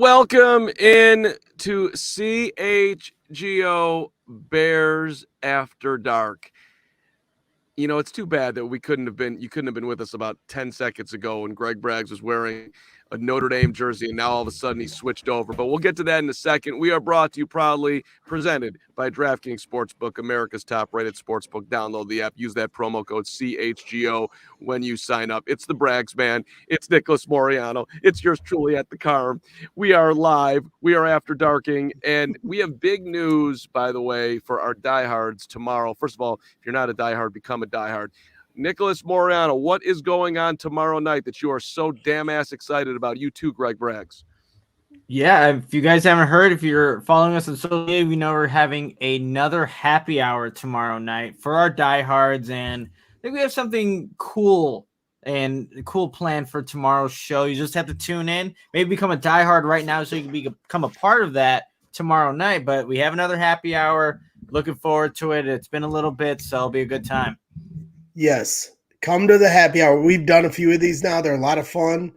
Welcome in to CHGO Bears After Dark. You know, it's too bad that you couldn't have been with us about 10 seconds ago when Greg Braggs was wearing a Notre Dame jersey, and now all of a sudden he's switched over. But we'll get to that in a second. We are brought to you proudly, presented by DraftKings Sportsbook, America's top-rated sportsbook. Download the app. Use that promo code CHGO when you sign up. It's the Braggs, man. It's Nicholas Moreano. It's yours truly at the Carm. We are live. We are after darking, and we have big news, by the way, for our diehards tomorrow. First of all, if you're not a diehard, become a diehard. Nicholas Moreano, what is going on tomorrow night that you are so damn ass excited about? You too, Greg Braggs. Yeah, if you guys haven't heard, if you're following us on social media, we know we're having another happy hour tomorrow night for our diehards, and I think we have something cool planned for tomorrow's show. You just have to tune in, maybe become a diehard right now so you can become a part of that tomorrow night. But we have another happy hour. Looking forward to it. It's been a little bit, so it'll be a good time. Yes, come to the happy hour. We've done a few of these now. They're a lot of fun.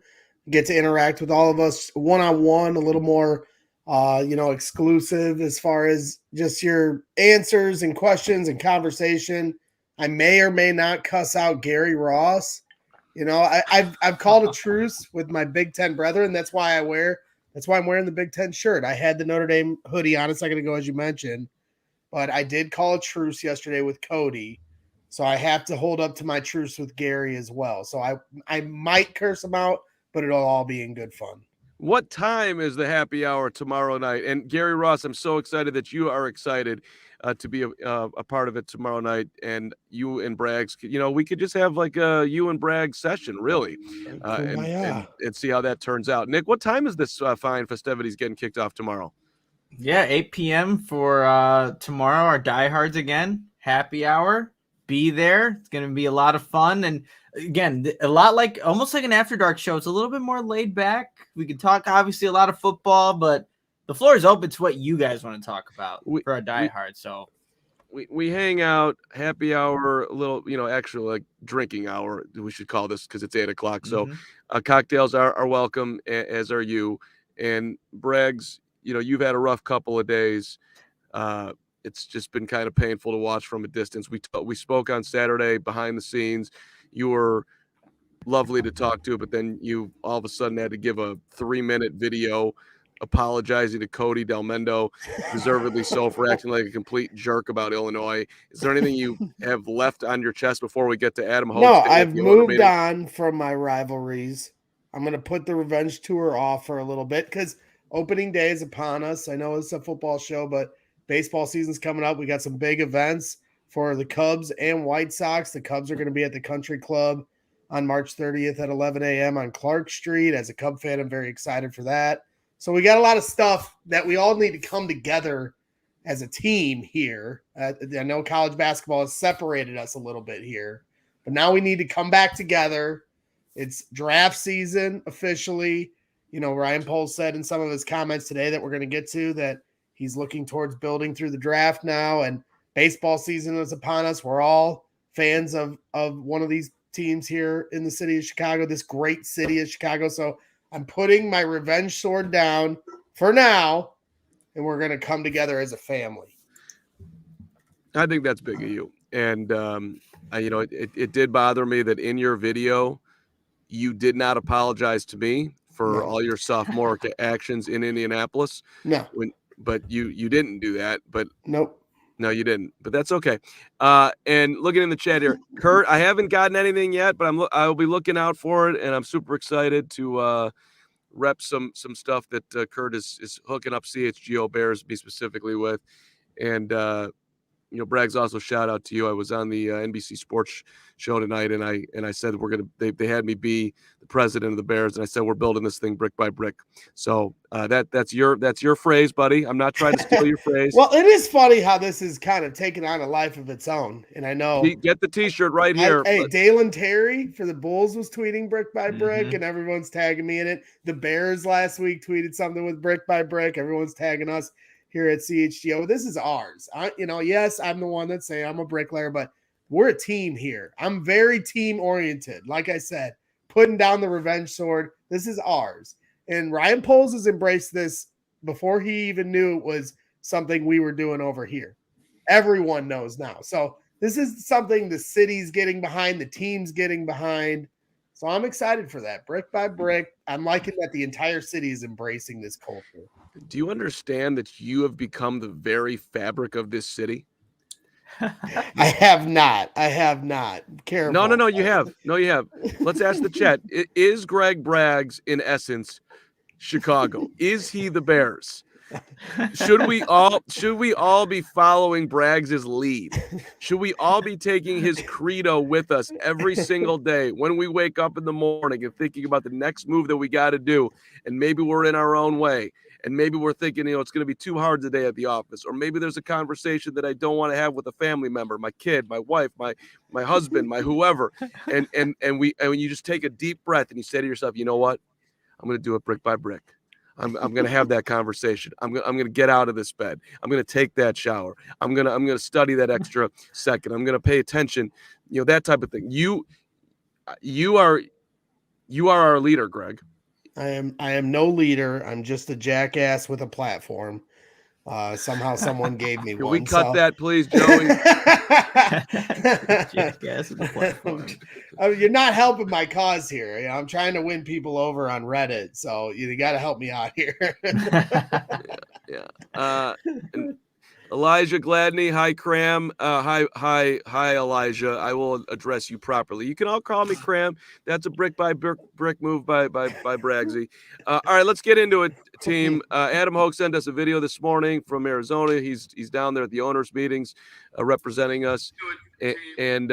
Get to interact with all of us one-on-one, a little more, exclusive as far as just your answers and questions and conversation. I may or may not cuss out Gary Ross. You know, I've called a truce with my Big Ten brethren. That's why I'm wearing the Big Ten shirt. I had the Notre Dame hoodie on a second ago, as you mentioned, but I did call a truce yesterday with Cody. So I have to hold up to my truce with Gary as well. So I might curse him out, but it'll all be in good fun. What time is the happy hour tomorrow night? And Gary Ross, I'm so excited that you are excited to be a part of it tomorrow night. And you and Braggs, we could just have like a you and Braggs session, really, and see how that turns out. Nick, what time is this fine festivities getting kicked off tomorrow? Yeah, 8 p.m. for tomorrow, our diehards again, happy hour. Be there. It's going to be a lot of fun. And again, almost like an After Dark show. It's a little bit more laid back. We can talk, obviously, a lot of football, but the floor is open to what you guys want to talk about for our diehards. So we hang out, happy hour, a little, actually like drinking hour, we should call this because it's 8 o'clock. So cocktails are welcome, as are you. And Braggs, you've had a rough couple of days. It's just been kind of painful to watch from a distance. We spoke on Saturday behind the scenes. You were lovely to talk to, but then you all of a sudden had to give a 3-minute video apologizing to Cody Del Mendo, deservedly so, for acting like a complete jerk about Illinois. Is there anything you have left on your chest before we get to Adam Hope? No, I've moved on from my rivalries. I'm going to put the revenge tour off for a little bit because opening day is upon us. I know it's a football show, but baseball season's coming up. We got some big events for the Cubs and White Sox. The Cubs are going to be at the Country Club on March 30th at 11 a.m. on Clark Street. As a Cub fan, I'm very excited for that. So we got a lot of stuff that we all need to come together as a team here. I know college basketball has separated us a little bit here, but now we need to come back together. It's draft season officially. Ryan Poles said in some of his comments today that we're going to get to that he's looking towards building through the draft now, and baseball season is upon us. We're all fans of one of these teams here in the city of Chicago, this great city of Chicago. So I'm putting my revenge sword down for now, and we're going to come together as a family. I think that's big of you. And, it did bother me that in your video, you did not apologize to me for all your sophomore actions in Indianapolis. No. But you didn't do that. But nope. No, you didn't. But that's okay. And looking in the chat here, Kurt, I haven't gotten anything yet, but I'll be looking out for it, and I'm super excited to rep some stuff that Kurt is hooking up CHGO Bears me specifically with. And Braggs, also shout out to you. I was on the NBC Sports show tonight, and I said they had me be the president of the Bears, and I said we're building this thing brick by brick. So that's your phrase, buddy. I'm not trying to steal your phrase. Well, it is funny how this is kind of taken on a life of its own, and I know. Get the T-shirt right here. Dalen Terry for the Bulls was tweeting brick by brick, and everyone's tagging me in it. The Bears last week tweeted something with brick by brick. Everyone's tagging us here at CHGO. This is ours. Yes, I'm the one that's saying I'm a bricklayer, but we're a team here. I'm very team oriented. Like I said, putting down the revenge sword. This is ours. And Ryan Poles has embraced this before he even knew it was something we were doing over here. Everyone knows now. So this is something the city's getting behind, the team's getting behind. So I'm excited for that. Brick by brick, I'm liking that the entire city is embracing this culture. Do you understand that you have become the very fabric of this city? I have not. Careful. No, you have. No, you have. Let's ask the chat. Is Greg Braggs, in essence, Chicago? Is he the Bears? Should we all be following Braggs' lead? Should we all be taking his credo with us every single day when we wake up in the morning and thinking about the next move that we got to do? And maybe we're in our own way. And maybe we're thinking, it's going to be too hard today at the office. Or maybe there's a conversation that I don't want to have with a family member, my kid, my wife, my husband, my whoever. And you just take a deep breath and you say to yourself, you know what? I'm going to do it brick by brick. I'm going to have that conversation. I'm going to get out of this bed. I'm going to take that shower. I'm going to study that extra second. I'm going to pay attention. That type of thing. You are our leader, Greg. I am no leader. I'm just a jackass with a platform. Somehow someone gave me Can one. we cut that, please, Joey? Jackass with a platform. You're not helping my cause here. I'm trying to win people over on Reddit, so you got to help me out here. Yeah. Elijah Gladney, hi Cram, hi Elijah. I will address you properly. You can all call me Cram. That's a brick by brick move by Braggsy. All right, let's get into it, team. Adam Hoke sent us a video this morning from Arizona. He's down there at the owners' meetings, representing us. And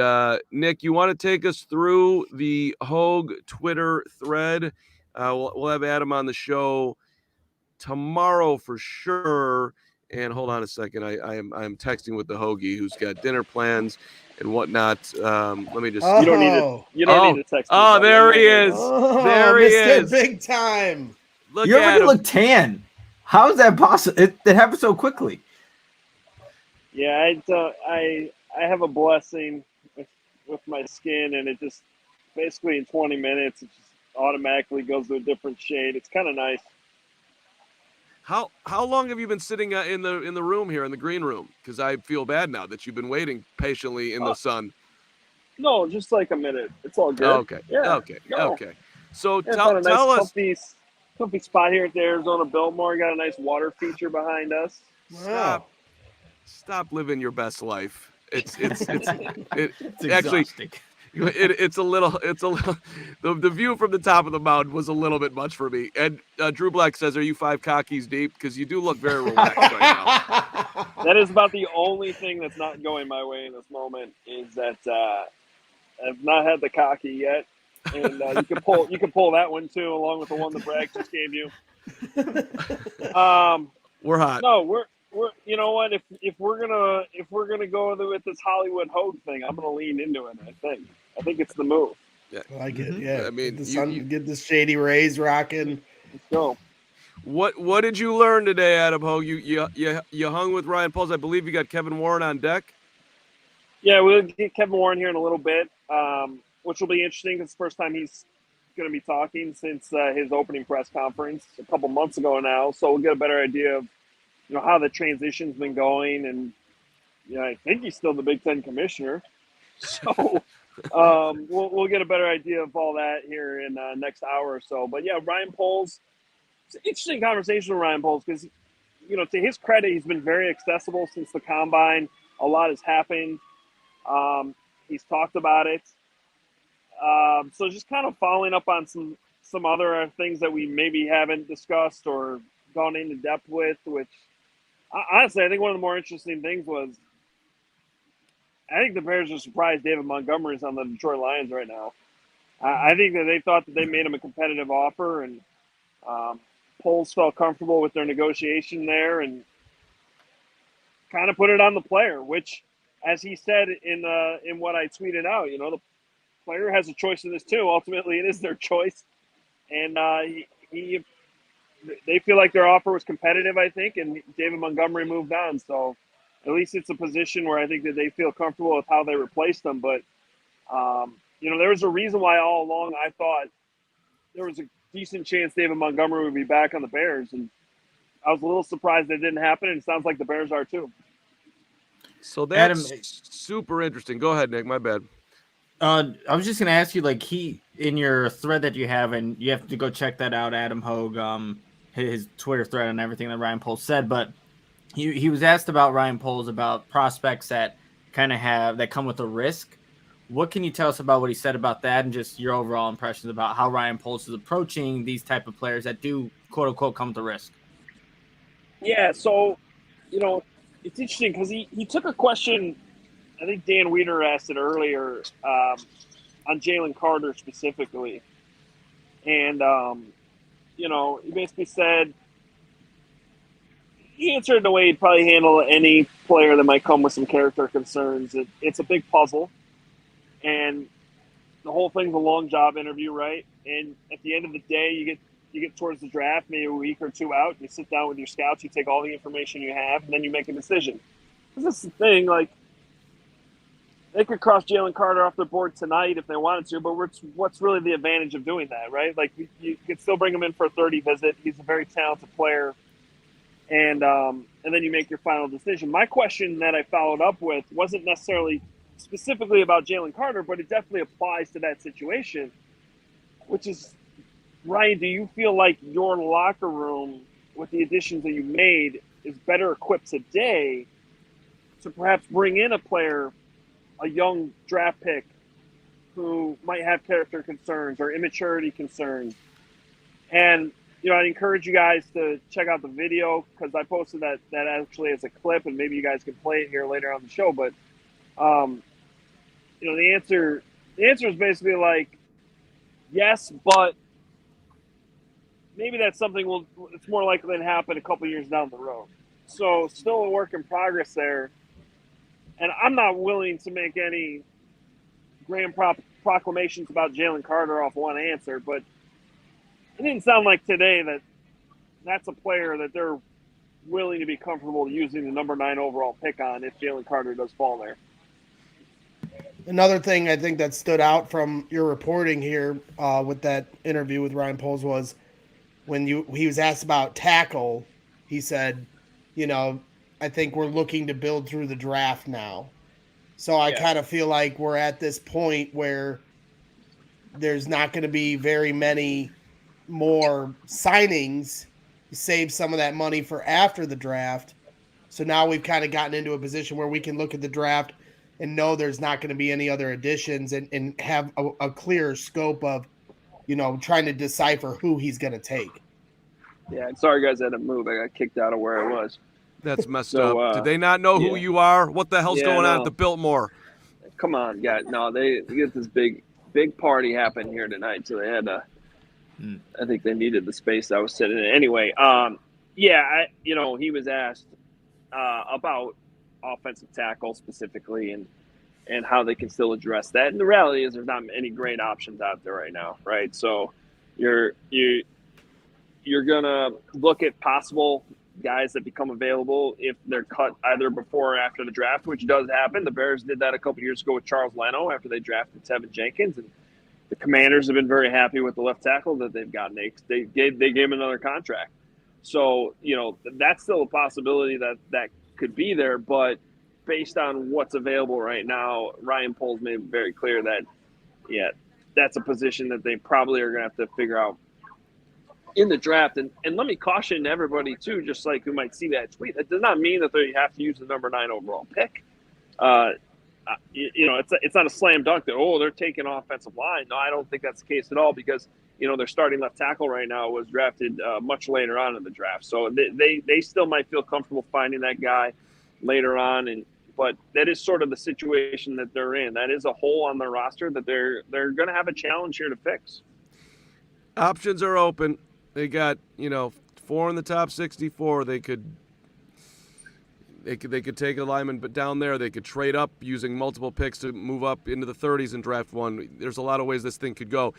Nick, you want to take us through the Hogue Twitter thread? We'll have Adam on the show tomorrow for sure. And hold on a second. I'm texting with the Hoagie who's got dinner plans and whatnot. Let me just. Oh. You don't need to text. Oh, there he is. There he Mr. is. Big time. You already look tan. How is that possible? It happened so quickly. Yeah, I have a blessing with my skin, and it just basically in 20 minutes it just automatically goes to a different shade. It's kind of nice. How long have you been sitting in the room here in the green room? Because I feel bad now that you've been waiting patiently in the sun. No, just like a minute. It's all good. Okay. Yeah. Okay. So yeah, tell us. Comfy spot here at the Arizona Biltmore. Got a nice water feature behind us. Stop living your best life. It's actually. Exhausting. It's a little the view from the top of the mountain was a little bit much for me. And Drew Black says, are you 5 cockies deep? Because you do look very relaxed right now. That is about the only thing that's not going my way in this moment is that I've not had the cocky yet. And you can pull that one too, along with the one that Bragg just gave you. We're hot. No, we're you know what, if we're gonna go with this Hollywood Hogue thing, I'm gonna lean into it. I think it's the move. Yeah. I like it. Yeah. I mean, get the sun, get the shady rays rocking. Let's go. What did you learn today, Adam Hogue? You hung with Ryan Poles. I believe you got Kevin Warren on deck. Yeah, we'll get Kevin Warren here in a little bit, which will be interesting. It's the first time he's going to be talking since his opening press conference a couple months ago now. So we'll get a better idea of how the transition's been going, and I think he's still the Big Ten commissioner. So we'll get a better idea of all that here in next hour or so. But yeah, Ryan Poles, it's an interesting conversation with Ryan Poles because, to his credit, he's been very accessible since the combine. A lot has happened. He's talked about it. So just kind of following up on some other things that we maybe haven't discussed or gone into depth with, which honestly, I think one of the more interesting things was I think the Bears are surprised David Montgomery's on the Detroit Lions right now. I think that they thought that they made him a competitive offer, and Poles felt comfortable with their negotiation there and kind of put it on the player, which, as he said in what I tweeted out, the player has a choice in this too. Ultimately, it is their choice, and they feel like their offer was competitive, I think, and David Montgomery moved on. So at least it's a position where I think that they feel comfortable with how they replaced them. But, there was a reason why all along I thought there was a decent chance David Montgomery would be back on the Bears, and I was a little surprised it didn't happen, and it sounds like the Bears are too. So that's super interesting. Go ahead, Nick. My bad. I was just gonna ask you, like, in your thread that you have, and you have to go check that out, Adam Hogue, his Twitter thread and everything that Ryan Poles said, but he was asked about Ryan Poles about prospects that come with a risk. What can you tell us about what he said about that, and just your overall impressions about how Ryan Poles is approaching these type of players that do quote unquote come with a risk? Yeah, so it's interesting because he took a question. I think Dan Weiner asked it earlier on Jalen Carter specifically. And, he basically said he answered in a way he'd probably handle any player that might come with some character concerns. It's a big puzzle. And the whole thing's a long job interview, right? And at the end of the day, you get towards the draft, maybe a week or two out, you sit down with your scouts, you take all the information you have, and then you make a decision. Because that's the thing, like, they could cross Jalen Carter off the board tonight if they wanted to, but what's really the advantage of doing that, right? Like, you could still bring him in for a 30 visit. He's a very talented player, and then you make your final decision. My question that I followed up with wasn't necessarily specifically about Jalen Carter, but it definitely applies to that situation, which is, Ryan, do you feel like your locker room, with the additions that you made, is better equipped today to perhaps bring in a player, a young draft pick who might have character concerns or immaturity concerns? And, I encourage you guys to check out the video because I posted that actually as a clip, and maybe you guys can play it here later on the show. But, the answer is basically like, yes, but maybe that's something it's more likely to happen a couple years down the road. So still a work in progress there. And I'm not willing to make any grand proclamations about Jalen Carter off one answer, but it didn't sound like today that that's a player that they're willing to be comfortable using the number 9 overall pick on if Jalen Carter does fall there. Another thing I think that stood out from your reporting here with that interview with Ryan Poles was when he was asked about tackle, he said, I think we're looking to build through the draft now. So I kind of feel like we're at this point where there's not going to be very many more signings. Save some of that money for after the draft. So now we've kind of gotten into a position where we can look at the draft and know there's not going to be any other additions and have a clearer scope of, trying to decipher who he's going to take. Yeah, sorry guys, I had to move. I got kicked out of where I was. That's messed up. Did they not know who you are? What the hell's going on at the Biltmore? Come on, guys. No, they get this big party happen here tonight, so they had to. I think they needed the space I was sitting in. Anyway, he was asked about offensive tackle specifically and how they can still address that. And the reality is there's not any great options out there right now, right? So you're gonna look at possible guys that become available if they're cut either before or after the draft, which does happen. The Bears did that a couple years ago with Charles Leno after they drafted Tevin Jenkins, and the Commanders have been very happy with the left tackle that they've gotten. They gave him another contract. So, that's still a possibility that could be there. But based on what's available right now, Ryan Poles made it very clear that, that's a position that they probably are going to have to figure out in the draft. And let me caution everybody, too, just like who might see that tweet. That does not mean that they have to use the number 9 overall pick. It's not a slam dunk that, they're taking offensive line. No, I don't think that's the case at all because, their starting left tackle right now was drafted much later on in the draft. So they still might feel comfortable finding that guy later on. But that is sort of the situation that they're in. That is a hole on their roster that they're going to have a challenge here to fix. Options are open. They got, 4 in the top 64. They could take a lineman, but down there they could trade up using multiple picks to move up into the 30s and draft one. There's a lot of ways this thing could go.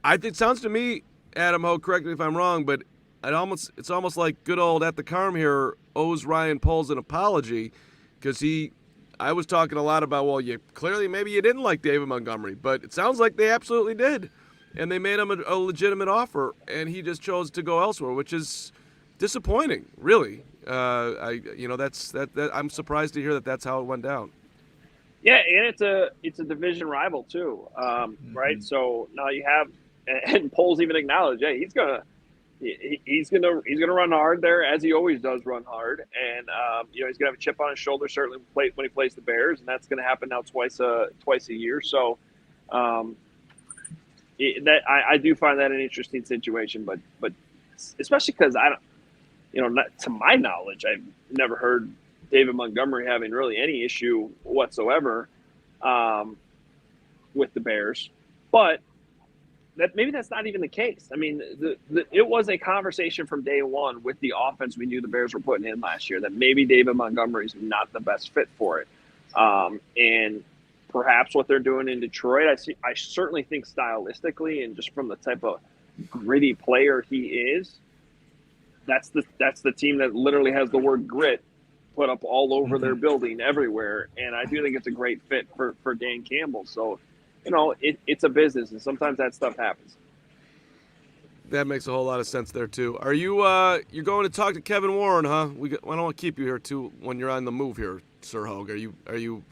It sounds to me, Adam Ho, correct me if I'm wrong, but it's almost like good old at the Carm here owes Ryan Poles an apology because I was talking a lot about, clearly maybe you didn't like David Montgomery, but it sounds like they absolutely did. and they made him a legitimate offer, and he just chose to go elsewhere, which is disappointing, really. I'm surprised to hear that that's how it went down. Yeah, and it's a division rival too, right? So now you have, and Poles even acknowledged, hey, he's gonna run hard there, as he always does run hard, and he's gonna have a chip on his shoulder certainly when he plays the Bears, and that's gonna happen now twice a year. So I do find that an interesting situation, but especially because not to my knowledge, I've never heard David Montgomery having really any issue whatsoever with the Bears, but maybe that's not even the case. I mean, it was a conversation from day one with the offense we knew the Bears were putting in last year that maybe David Montgomery's not the best fit for it, and perhaps what they're doing in Detroit. I certainly think stylistically and just from the type of gritty player he is, that's the team that literally has the word grit put up all over their building everywhere. And I do think it's a great fit for Dan Campbell. So, it's a business, and sometimes that stuff happens. That makes a whole lot of sense there too. Are you you're going to talk to Kevin Warren, huh? I don't want to keep you here too when you're on the move here, Sir Hogue. Are you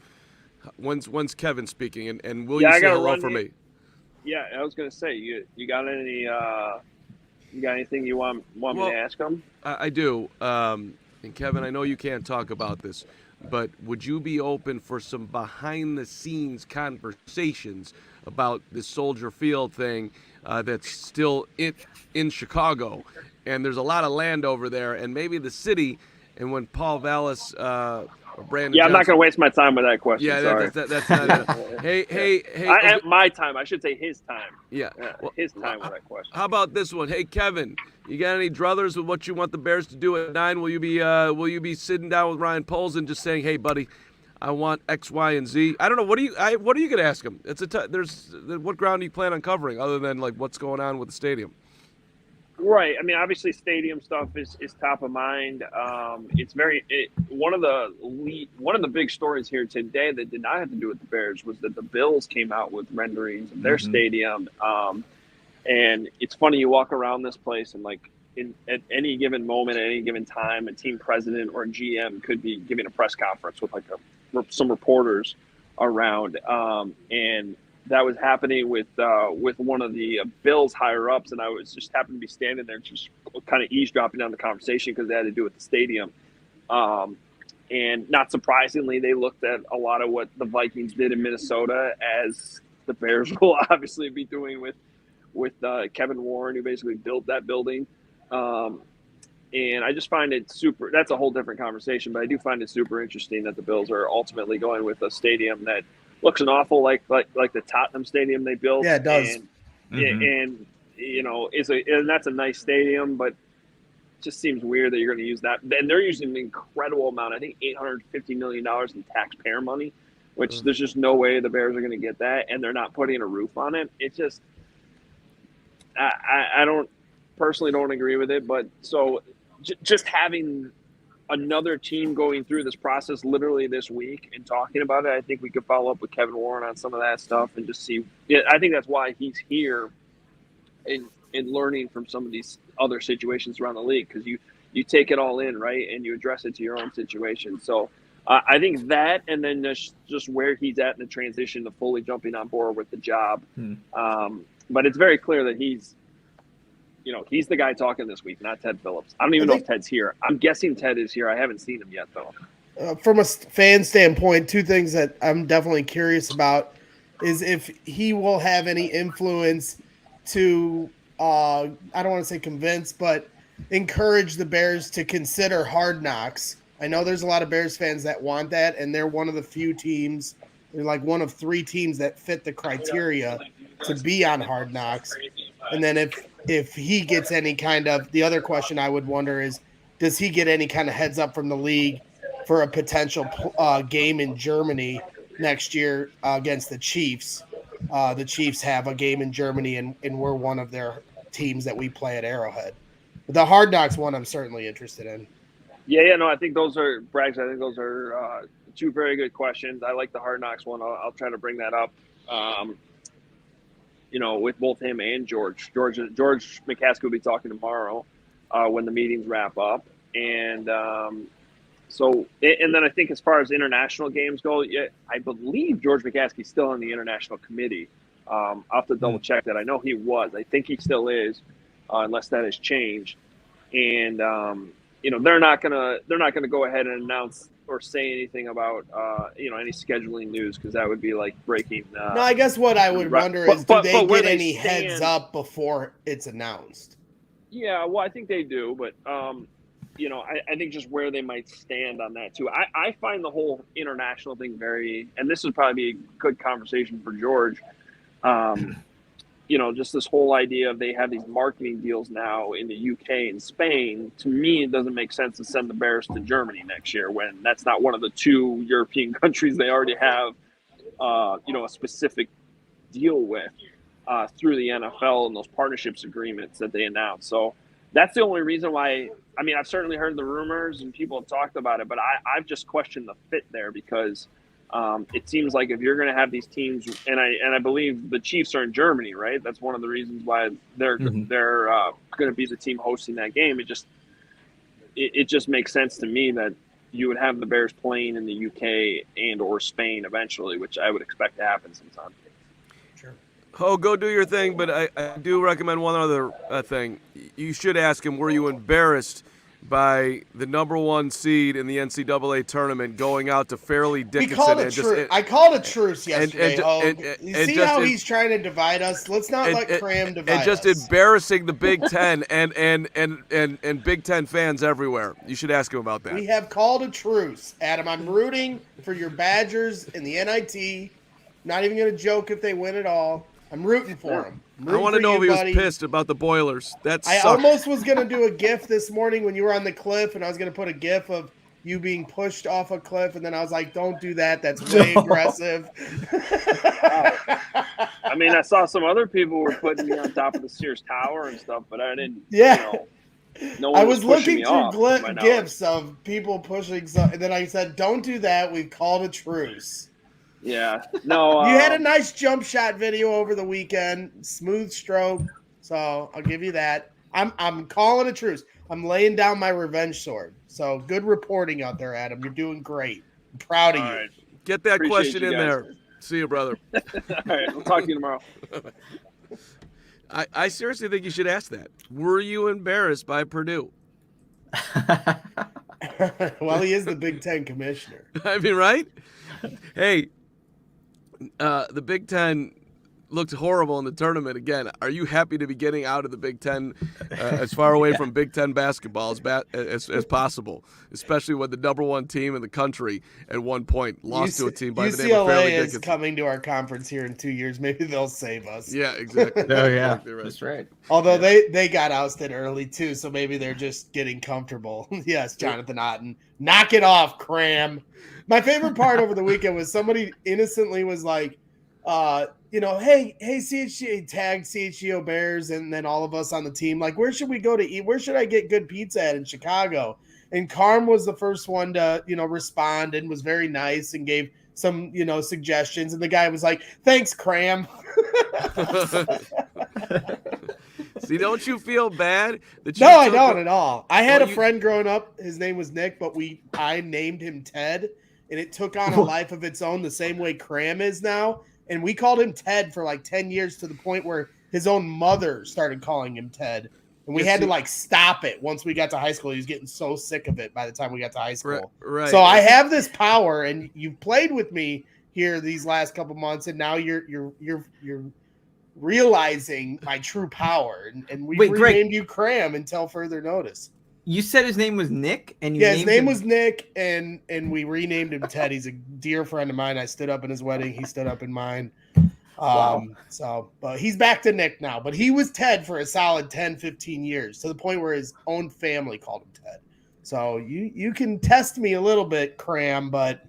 when's Kevin speaking, and will you say hello for me? Yeah, I was going to say, you got any you got anything you want me to ask him? I do. And Kevin, I know you can't talk about this, but would you be open for some behind-the-scenes conversations about this Soldier Field thing that's still in Chicago? And there's a lot of land over there, and maybe the city, and when Paul Vallis Brandon I'm Johnson, not going to waste my time with that question. Yeah, sorry. That's not it. Hey. My time. I should say his time. Yeah. His time with that question. How about this one? Hey, Kevin, you got any druthers with what you want the Bears to do at 9? Will you be sitting down with Ryan Poles and just saying, hey, buddy, I want X, Y, and Z? I don't know. What are you going to ask him? What ground do you plan on covering other than like what's going on with the stadium? Right. I mean, obviously, stadium stuff is top of mind. It's one of the big stories here today that did not have to do with the Bears was that the Bills came out with renderings of their stadium. And it's funny, you walk around this place and like at any given moment, at any given time, a team president or a GM could be giving a press conference with like some reporters around, and that was happening with one of the Bills higher ups, and I was just happened to be standing there, just kind of eavesdropping on the conversation because they had to do with the stadium. And not surprisingly, they looked at a lot of what the Vikings did in Minnesota, as the Bears will obviously be doing with Kevin Warren, who basically built that building. And I just find it super. That's a whole different conversation, but I do find it super interesting that the Bills are ultimately going with a stadium that looks an awful like the Tottenham Stadium they built. Yeah, it does. And and that's a nice stadium, but it just seems weird that you're going to use that. And they're using an incredible amount, I think $850 million in taxpayer money, which there's just no way the Bears are going to get that, and they're not putting a roof on it. It's just, I don't personally don't agree with it, but so just having another team going through this process literally this week and talking about it, I think we could follow up with Kevin Warren on some of that stuff and just see. Yeah, I think that's why he's here in learning from some of these other situations around the league, because you take it all in, right, and you address it to your own situation. So I think that, and then just where he's at in the transition to fully jumping on board with the job. But it's very clear that he's the guy talking this week, not Ted Phillips. I don't even know if Ted's here. I'm guessing Ted is here. I haven't seen him yet, though. From a fan standpoint, two things that I'm definitely curious about is if he will have any influence to, I don't want to say convince, but encourage the Bears to consider Hard Knocks. I know there's a lot of Bears fans that want that, and they're one of the few teams, they're like one of 3 teams that fit the criteria to be on Hard Knocks. And then if he gets any kind of, the other question I would wonder is, does he get any kind of heads up from the league for a potential game in Germany next year against the Chiefs? The Chiefs have a game in Germany, and we're one of their teams that we play at Arrowhead. But the Hard Knocks one I'm certainly interested in. Yeah, no, I think those are, Braggs, I think those are 2 very good questions. I like the Hard Knocks one. I'll try to bring that up. with both him and George McCaskey will be talking tomorrow when the meetings wrap up. And and then I think as far as international games go, yeah, I believe George McCaskey's still on the international committee. I'll have to double check that. I know he was. I think he still is, unless that has changed. And they're not gonna go ahead and announce or say anything about any scheduling news, because that would be like breaking. No, I guess what I would wonder is, do they get any heads up before it's announced? Yeah, well, I think they do, but I think just where they might stand on that too. I find the whole international thing and this would probably be a good conversation for George. Just this whole idea of they have these marketing deals now in the UK and Spain. To me, it doesn't make sense to send the Bears to Germany next year when that's not one of the two European countries they already have, a specific deal with through the NFL and those partnerships agreements that they announced. So that's the only reason why. I mean, I've certainly heard the rumors and people have talked about it, but I've just questioned the fit there, because it seems like if you're going to have these teams, and I believe the Chiefs are in Germany, right? That's one of the reasons why they're going to be the team hosting that game. It just makes sense to me that you would have the Bears playing in the UK and or Spain eventually, which I would expect to happen sometime. Oh, go do your thing, but I do recommend one other thing. You should ask him, were you embarrassed by the number 1 seed in the NCAA tournament going out to Fairleigh Dickinson? I called a truce yesterday. You see how he's trying to divide us? Let's not let Cram divide us. And just embarrassing the Big Ten and Big Ten fans everywhere. You should ask him about that. We have called a truce, Adam. I'm rooting for your Badgers in the NIT. Not even going to joke if they win it all. I'm rooting for him. I want to know if he was pissed about the Boilers. I almost was going to do a GIF this morning when you were on the cliff, and I was going to put a GIF of you being pushed off a cliff, and then I was like, don't do that. That's way aggressive. I mean, I saw some other people were putting me on top of the Sears Tower and stuff, but I didn't. Yeah. No one I was looking through GIFs knowledge. Of people pushing something, and then I said, don't do that. We've called a truce. Yeah, no. You had a nice jump shot video over the weekend, smooth stroke. So I'll give you that. I'm calling a truce. I'm laying down my revenge sword. So good reporting out there, Adam. You're doing great. I'm proud of you. Right. Get that Appreciate question in guys. there. See you, brother. All right, we'll talk to you tomorrow. I seriously think you should ask that. Were you embarrassed by Purdue? Well, he is the Big Ten commissioner. I mean, right? Hey. The Big Ten looked horrible in the tournament again. Are you happy to be getting out of the Big Ten as far away from Big Ten basketball as possible, especially when the number 1 team in the country at one point lost to a team by the name of Fairleigh Dickinson? UCLA is coming to our conference here in 2 years. Maybe they'll save us. Yeah, exactly. Oh, yeah. Exactly right. That's right. Although they got ousted early, too, so maybe they're just getting comfortable. Yes, Jonathan Otten. Knock it off, Cram. My favorite part over the weekend was somebody innocently was like, hey, CHGO, tagged CHGO Bears, and then all of us on the team, like, where should we go to eat? Where should I get good pizza at in Chicago? And Carm was the first one to, respond and was very nice and gave some, suggestions. And the guy was like, thanks, Cram. See, don't you feel bad? No, I don't at all. I had a friend growing up. His name was Nick, but I named him Ted, and it took on a life of its own the same way Cram is now. And we called him Ted for like 10 years to the point where his own mother started calling him Ted. And we had to stop it once we got to high school. He was getting so sick of it by the time we got to high school. Right. So I have this power, and you've played with me here these last couple months, and now you're realizing my true power. And we renamed you Cram until further notice. You said his name was Nick, and his name was Nick, and we renamed him Ted. He's a dear friend of mine. I stood up in his wedding. He stood up in mine. But he's back to Nick now. But he was Ted for a solid 10, 15 years, to the point where his own family called him Ted. So you can test me a little bit, Cram, but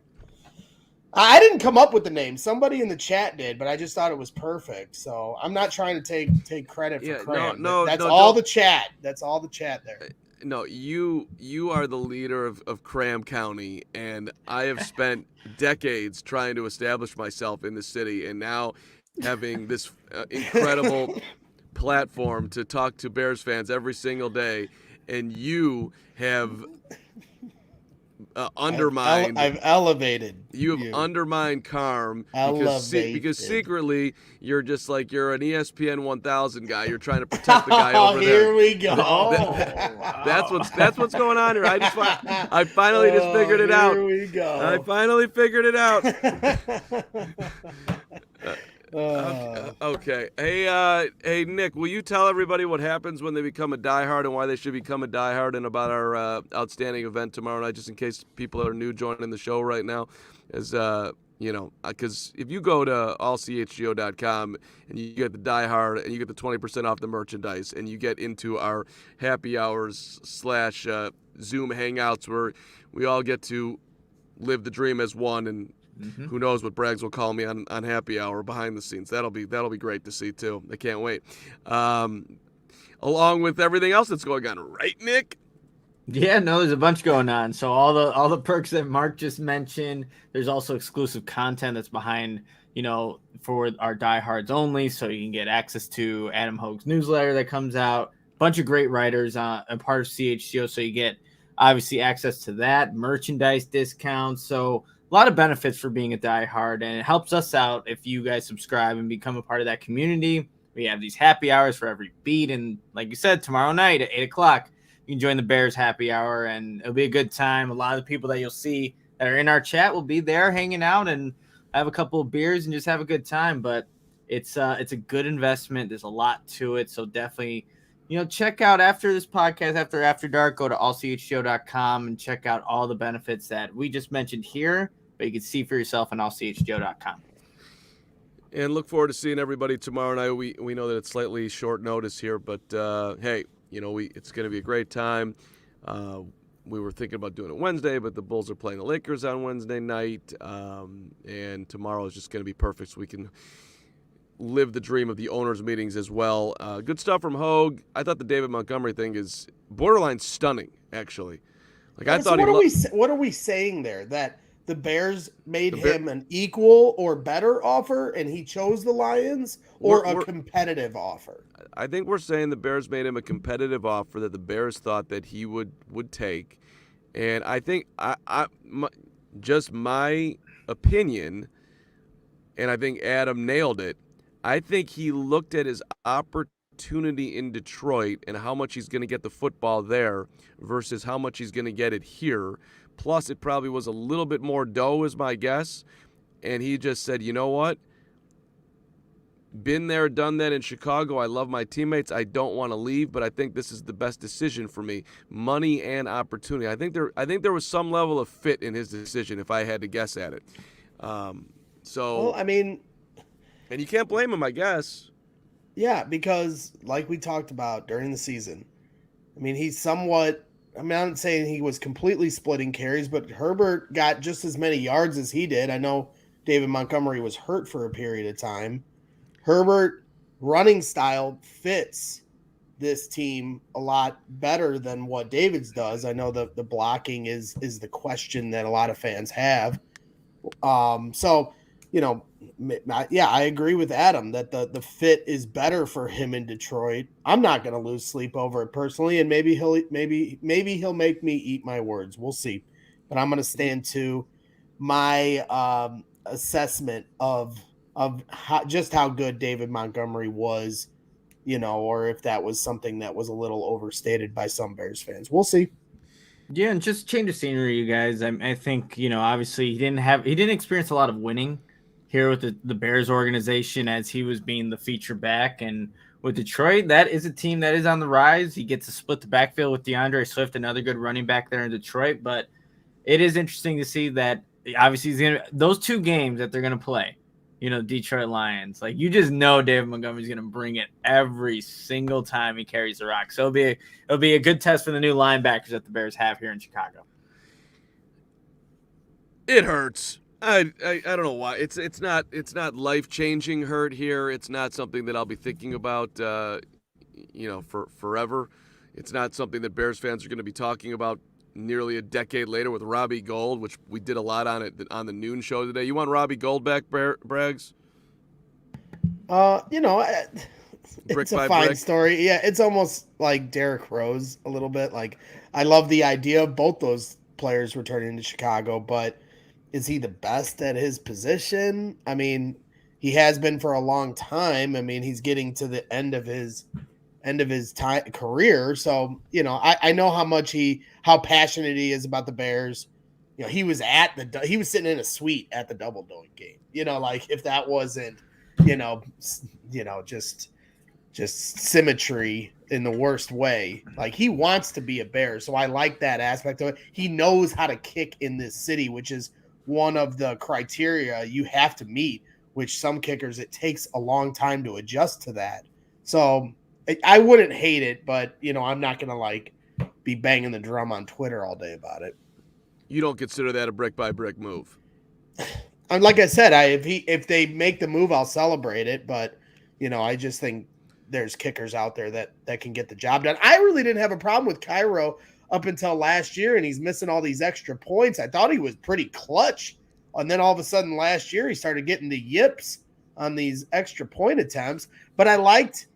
I didn't come up with the name. Somebody in the chat did, but I just thought it was perfect. So I'm not trying to take credit for Cram. That's all the chat. That's all the chat there. No, you are the leader of Cram County, and I have spent decades trying to establish myself in the city, and now having this incredible platform to talk to Bears fans every single day, and you have undermined. I've elevated. You have undermined Carm because Elevated. secretly you're just like you're an ESPN 1000 guy. You're trying to protect the guy over there. Here we go. That's what's going on here. I finally just figured it out. Here we go. I finally figured it out. Okay. Hey, Nick, will you tell everybody what happens when they become a diehard and why they should become a diehard, and about our outstanding event tomorrow night, just in case people are new joining the show right now? As because if you go to allchgo.com and you get the diehard and you get the 20% off the merchandise and you get into our happy hours / Zoom hangouts where we all get to live the dream as one, and who knows what Braggs will call me on happy hour behind the scenes. That'll be great to see too. I can't wait. Along with everything else that's going on, right, Nick? Yeah, no, there's a bunch going on. So all the perks that Mark just mentioned. There's also exclusive content that's behind, for our diehards only. So you can get access to Adam Hogue's newsletter that comes out. A bunch of great writers a part of CHGO. So you get obviously access to that, merchandise discounts. So a lot of benefits for being a diehard, and it helps us out if you guys subscribe and become a part of that community. We have these happy hours for every beat, and like you said, tomorrow night at 8:00, you can join the Bears happy hour, and it'll be a good time. A lot of the people that you'll see that are in our chat will be there hanging out and have a couple of beers and just have a good time. But it's a good investment. There's a lot to it, so definitely check out after this podcast, after dark, go to allchgo.com and check out all the benefits that we just mentioned here, but you can see for yourself on allchgo.com. And look forward to seeing everybody tomorrow night. We know that it's slightly short notice here, but hey, it's going to be a great time. We were thinking about doing it Wednesday, but the Bulls are playing the Lakers on Wednesday night, and tomorrow is just going to be perfect so we can live the dream of the owners' meetings as well. Good stuff from Hogue. I thought the David Montgomery thing is borderline stunning, actually. Like I thought. What are we saying there? That the Bears made him an equal or better offer, and he chose the Lions, or a competitive offer? I think we're saying the Bears made him a competitive offer that the Bears thought that he would take, and I think just my opinion, and I think Adam nailed it. I think he looked at his opportunity in Detroit and how much he's going to get the football there versus how much he's going to get it here. Plus, it probably was a little bit more dough, is my guess. And he just said, you know what? Been there, done that in Chicago. I love my teammates. I don't want to leave, but I think this is the best decision for me. Money and opportunity. I think there was some level of fit in his decision, if I had to guess at it. And you can't blame him, I guess. Yeah, because like we talked about during the season, he's somewhat, I'm not saying he was completely splitting carries, but Herbert got just as many yards as he did. I know David Montgomery was hurt for a period of time. Herbert running style fits this team a lot better than what David's does. I know the blocking is the question that a lot of fans have. I agree with Adam that the fit is better for him in Detroit. I'm not going to lose sleep over it personally, and maybe he'll make me eat my words. We'll see, but I'm going to stand to my assessment of how good David Montgomery was, or if that was something that was a little overstated by some Bears fans. We'll see. Yeah, and just change of scenery, you guys. I think obviously he didn't experience a lot of winning here with the Bears organization as he was being the feature back. And with Detroit, that is a team that is on the rise. He gets to split the backfield with DeAndre Swift, another good running back there in Detroit. But it is interesting to see that obviously those two games that they're going to play, Detroit Lions, like you just know David Montgomery's going to bring it every single time he carries the rock. So it'll be a good test for the new linebackers that the Bears have here in Chicago. It hurts. I don't know why. It's not life-changing hurt here. It's not something that I'll be thinking about for forever. It's not something that Bears fans are going to be talking about nearly a decade later with Robbie Gould, which we did a lot on the noon show today. You want Robbie Gould back, Braggs? You know, Brick it's a by fine brick. story. Yeah, it's almost like Derrick Rose a little bit. Like, I love the idea of both those players returning to Chicago, but is he the best at his position? I mean, he has been for a long time. I mean, he's getting to the end of his time career. So, you know, I know how passionate he is about the Bears. You know, he was sitting in a suite at the Double Doink game. You know, like if that wasn't, you know, just symmetry in the worst way. Like he wants to be a Bear. So I like that aspect of it. He knows how to kick in this city, which is one of the criteria you have to meet, which some kickers, it takes a long time to adjust to that. So I wouldn't hate it, but you know, I'm not going to like be banging the drum on Twitter all day about it. You don't consider that a brick by brick move? And like I said, if they make the move, I'll celebrate it. But you know, I just think there's kickers out there that can get the job done. I really didn't have a problem with Cairo up until last year, and he's missing all these extra points. I thought he was pretty clutch, and then all of a sudden last year he started getting the yips on these extra point attempts. But I liked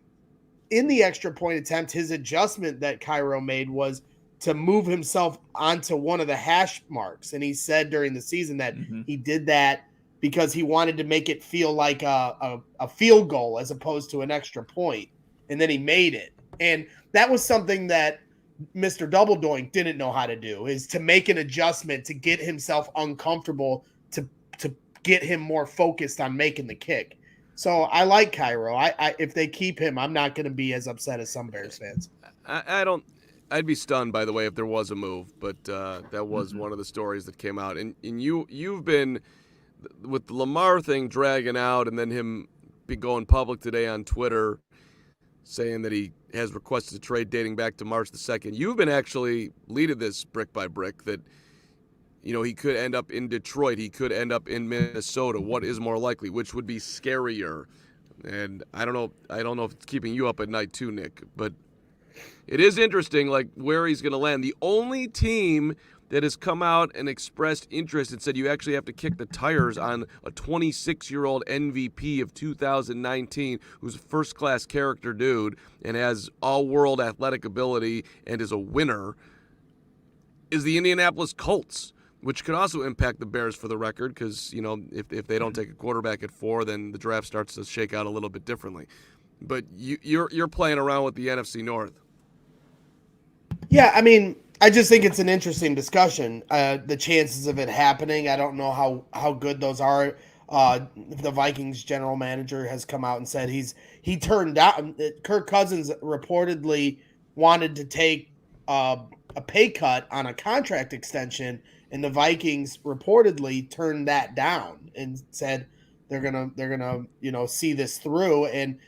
in the extra point attempt his adjustment that Cairo made was to move himself onto one of the hash marks. And he said during the season that he did that because he wanted to make it feel like a field goal as opposed to an extra point. And then he made it. And that was something that Mr. Double Doink didn't know how to do, is to make an adjustment to get himself uncomfortable, to get him more focused on making the kick. So I like Cairo. I if they keep him, I'm not going to be as upset as some Bears fans. I don't. I'd be stunned, by the way, if there was a move, but that was one of the stories that came out. And you've been with the Lamar thing dragging out, and then him be going public today on Twitter saying that he has requested a trade dating back to March the 2nd. You've been actually leading this brick by brick that, you know, he could end up in Detroit. He could end up in Minnesota. What is more likely? Which would be scarier? And I don't know if it's keeping you up at night too, Nick, but it is interesting, like, where he's going to land. The only team that has come out and expressed interest and said you actually have to kick the tires on a 26-year-old MVP of 2019 who's a first-class character dude and has all-world athletic ability and is a winner is the Indianapolis Colts, which could also impact the Bears, for the record, because, you know, if they don't take a quarterback at 4, then the draft starts to shake out a little bit differently. But you're playing around with the NFC North. Yeah, I mean, I just think it's an interesting discussion. The chances of it happening, I don't know how good those are. The Vikings general manager has come out and said he turned down. Kirk Cousins reportedly wanted to take a pay cut on a contract extension, and the Vikings reportedly turned that down and said they're gonna see this through. And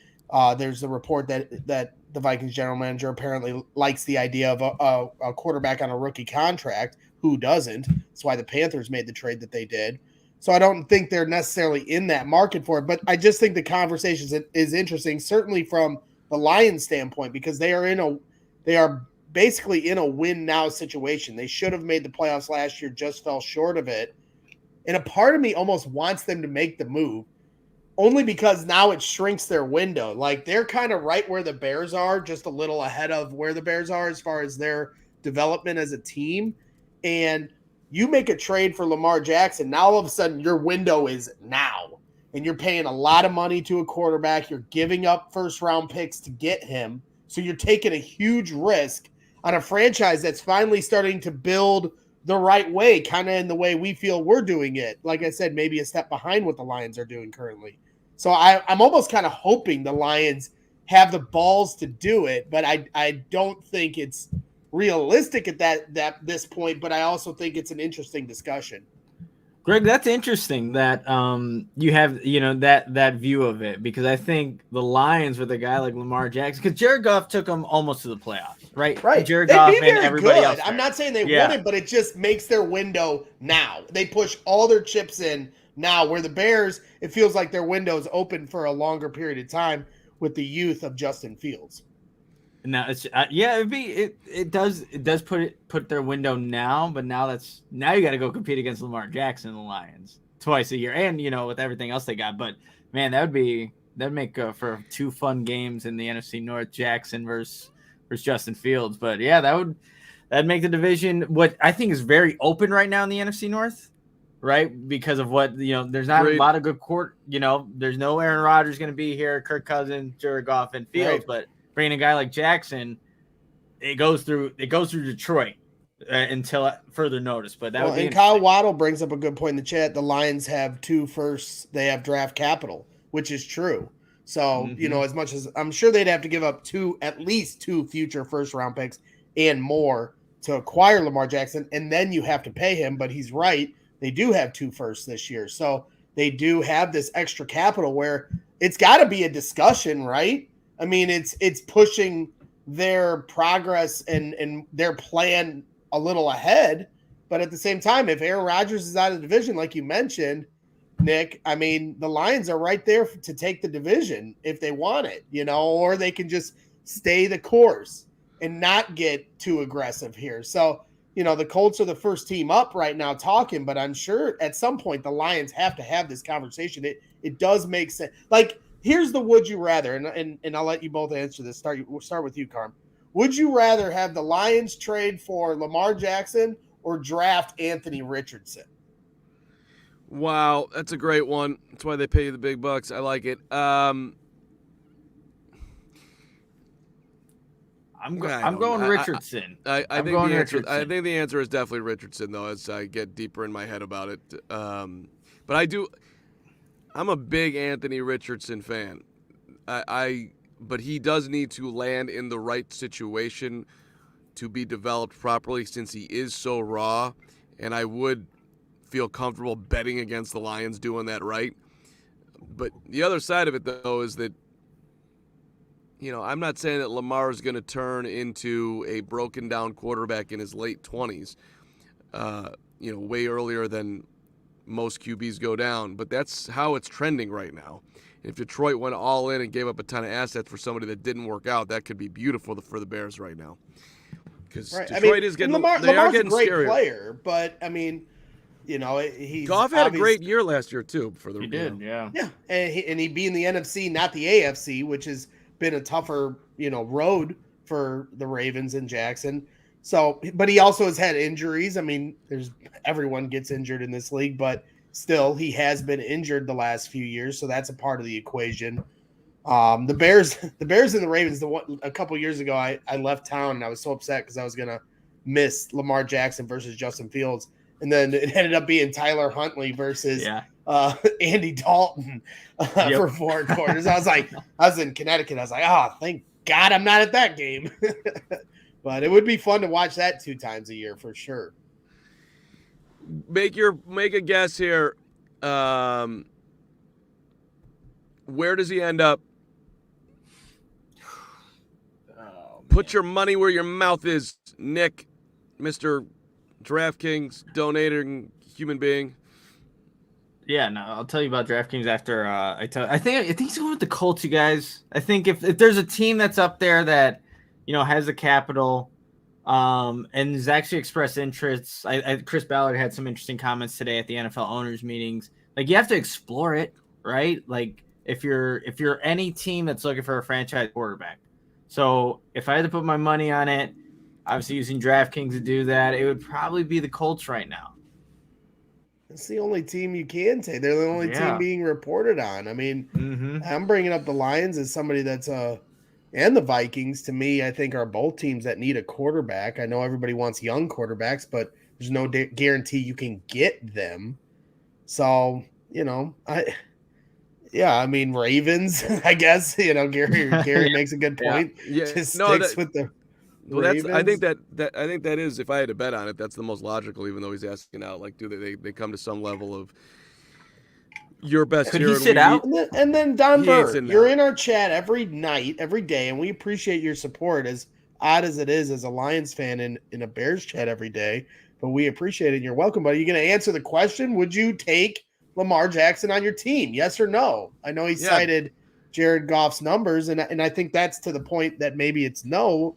there's a report that the Vikings general manager apparently likes the idea of a quarterback on a rookie contract. Who doesn't? That's why the Panthers made the trade that they did. So I don't think they're necessarily in that market for it, but I just think the conversation is interesting, certainly from the Lions standpoint, because they are basically in a win now situation. They should have made the playoffs last year, just fell short of it. And a part of me almost wants them to make the move, only because now it shrinks their window. Like, they're kind of right where the Bears are, just a little ahead of where the Bears are as far as their development as a team. And you make a trade for Lamar Jackson, now all of a sudden your window is now. And you're paying a lot of money to a quarterback. You're giving up first-round picks to get him. So you're taking a huge risk on a franchise that's finally starting to build the right way, kind of in the way we feel we're doing it. Like I said, maybe a step behind what the Lions are doing currently. So I'm almost kind of hoping the Lions have the balls to do it, but I don't think it's realistic at that this point. But I also think it's an interesting discussion. Greg, that's interesting that you have that view of it, because I think the Lions with a guy like Lamar Jackson, because Jared Goff took them almost to the playoffs, right? Right. Jared They'd Goff be very and everybody good. else. I'm not saying they wouldn't, but it just makes their window now. They push all their chips in now, where the Bears, it feels like their window's open for a longer period of time with the youth of Justin Fields. No, it's it does put their window now, but now you got to go compete against Lamar Jackson and the Lions twice a year, and with everything else they got. But man, that would be that'd make for 2 fun games in the NFC North, Jackson versus Justin Fields. But yeah, that'd make the division what I think is very open right now in the NFC North, right? Because of what, there's not Agreed. a lot of good court, there's no Aaron Rodgers going to be here, Kirk Cousins, Jared Goff, and Fields, Right. but bringing a guy like Jackson, it goes through Detroit until further notice. But that would be and Kyle Waddle brings up a good point in the chat. The Lions have 2 firsts. They have draft capital, which is true. So, as much as I'm sure they'd have to give up at least 2 future first round picks and more to acquire Lamar Jackson, and then you have to pay him. But he's right. They do have 2 firsts this year. So they do have this extra capital where it's got to be a discussion, right? I mean, it's pushing their progress and their plan a little ahead. But at the same time, if Aaron Rodgers is out of the division, like you mentioned, Nick, I mean, the Lions are right there to take the division if they want it, or they can just stay the course and not get too aggressive here. So, the Colts are the first team up right now talking, but I'm sure at some point the Lions have to have this conversation. It does make sense. Like, here's the would you rather, and I'll let you both answer this. We'll start with you, Carm. Would you rather have the Lions trade for Lamar Jackson or draft Anthony Richardson? Wow, that's a great one. That's why they pay you the big bucks. I like it. I'm going Richardson. I think the answer. I think the answer is definitely Richardson, though. As I get deeper in my head about it, but I'm a big Anthony Richardson fan. But he does need to land in the right situation to be developed properly, since he is so raw. And I would feel comfortable betting against the Lions doing that right. But the other side of it, though, is that, I'm not saying that Lamar is going to turn into a broken down quarterback in his late 20s, way earlier than most QBs go down. But that's how it's trending right now. If Detroit went all in and gave up a ton of assets for somebody that didn't work out, that could be beautiful for the Bears right now. Because Detroit is getting Lamar's a great player, but I mean, he's Goff had a great year last year too. He did, yeah, and he be in the NFC, not the AFC, which has been a tougher road for the Ravens and Jackson. So, but he also has had injuries. I mean, everyone gets injured in this league, but still, he has been injured the last few years, so that's a part of the equation. The Bears and the Ravens. A couple years ago, I left town and I was so upset because I was gonna miss Lamar Jackson versus Justin Fields, and then it ended up being Tyler Huntley versus Andy Dalton for 4 quarters. I was in Connecticut. I was like, thank God I'm not at that game. But it would be fun to watch that 2 times a year for sure. Make a guess here. Where does he end up? Put your money where your mouth is, Nick, Mr. DraftKings donating human being. Yeah, no, I'll tell you about DraftKings after I think he's going with the Colts, you guys. I think if there's a team that's up there that has the capital, and has actually expressed interests. Chris Ballard had some interesting comments today at the NFL owners meetings. Like, you have to explore it, right? Like, if you're any team that's looking for a franchise quarterback. So if I had to put my money on it, obviously using DraftKings to do that, it would probably be the Colts right now. It's the only team you can take. They're the only team being reported on. I mean, I'm bringing up the Lions as somebody that's and the Vikings, to me, I think are both teams that need a quarterback. I know everybody wants young quarterbacks, but there's no guarantee you can get them. So, I mean, Ravens, I guess, Gary makes a good point. Just sticks with the Ravens. I think that is, if I had to bet on it, that's the most logical, even though he's asking out, like, do they come to some level of your best. Could he sit out? And then Don Burr, you're in our chat every night, every day, and we appreciate your support, as odd as it is as a Lions fan in a Bears chat every day. But we appreciate it, and you're welcome. But are you going to answer the question? Would you take Lamar Jackson on your team? Yes or no? I know he cited Jared Goff's numbers, and I think that's to the point that maybe it's no,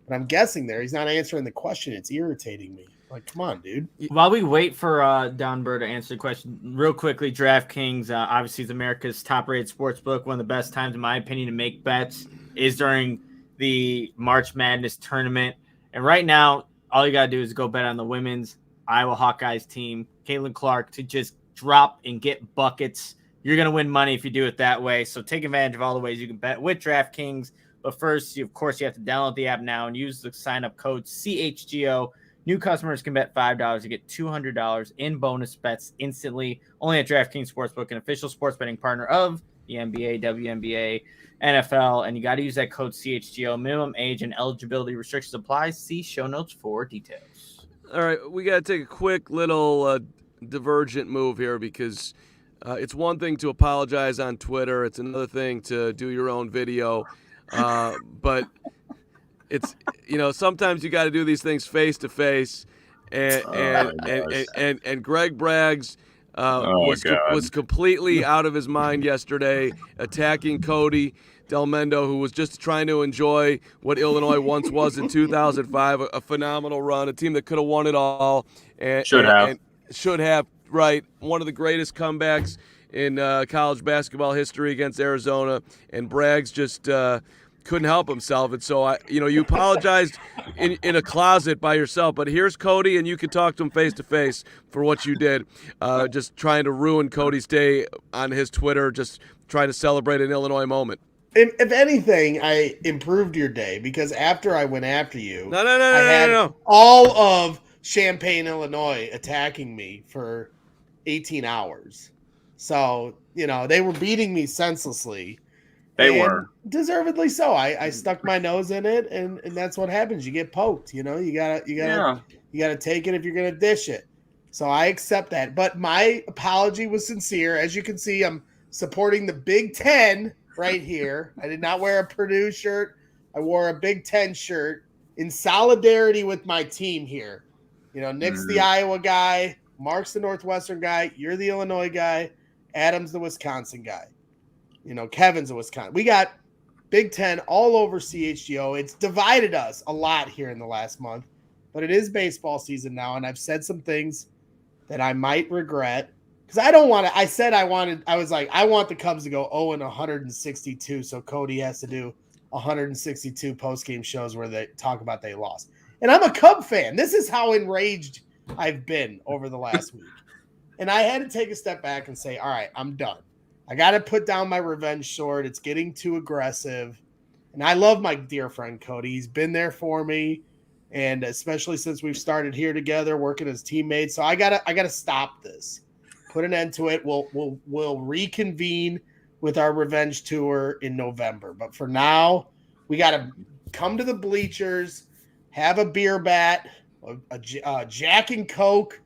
but I'm guessing there. He's not answering the question. It's irritating me. Like, come on, dude. While we wait for Downbird to answer the question, real quickly, DraftKings obviously is America's top-rated sportsbook. One of the best times, in my opinion, to make bets is during the March Madness tournament. And right now, all you got to do is go bet on the women's Iowa Hawkeyes team, Caitlin Clark, to just drop and get buckets. You're going to win money if you do it that way. So take advantage of all the ways you can bet with DraftKings. But first, of course, you have to download the app now and use the sign-up code CHGO. New customers can bet $5 to get $200 in bonus bets instantly. Only at DraftKings Sportsbook, an official sports betting partner of the NBA, WNBA, NFL. And you got to use that code CHGO. Minimum age and eligibility restrictions apply. See show notes for details. All right, we got to take a quick little divergent move here because it's one thing to apologize on Twitter. It's another thing to do your own video. But it's, sometimes you got to do these things face to face, and Greg Braggs was completely out of his mind yesterday, attacking Cody Delmendo, who was just trying to enjoy what Illinois once was in 2005, a phenomenal run, a team that could have won it all, and should have, right? One of the greatest comebacks in college basketball history against Arizona, and Braggs just couldn't help himself. And so, you apologized in a closet by yourself, but here's Cody, and you can talk to him face to face for what you did, just trying to ruin Cody's day on his Twitter, just trying to celebrate an Illinois moment. If anything, I improved your day because after I went after you, No. all of Champaign, Illinois attacking me for 18 hours. So, they were beating me senselessly. They were. Deservedly so. I stuck my nose in it, and that's what happens. You get poked, you gotta take it if you're gonna dish it. So I accept that. But my apology was sincere. As you can see, I'm supporting the Big Ten right here. I did not wear a Purdue shirt. I wore a Big Ten shirt in solidarity with my team here. Nick's the Iowa guy, Mark's the Northwestern guy, you're the Illinois guy, Adam's the Wisconsin guy. Kevin's a Wisconsin. We got Big Ten all over CHGO. It's divided us a lot here in the last month, but it is baseball season now, and I've said some things that I might regret because I don't want to. I was like, I want the Cubs to go 0-162, so Cody has to do 162 post-game shows where they talk about they lost. And I'm a Cub fan. This is how enraged I've been over the last week. And I had to take a step back and say, all right, I'm done. I got to put down my revenge sword. It's getting too aggressive. And I love my dear friend Cody. He's been there for me. And especially since we've started here together, working as teammates. So I gotta stop this. Put an end to it. We'll reconvene with our revenge tour in November. But for now, we gotta come to the bleachers, have a beer bat, a Jack and Coke.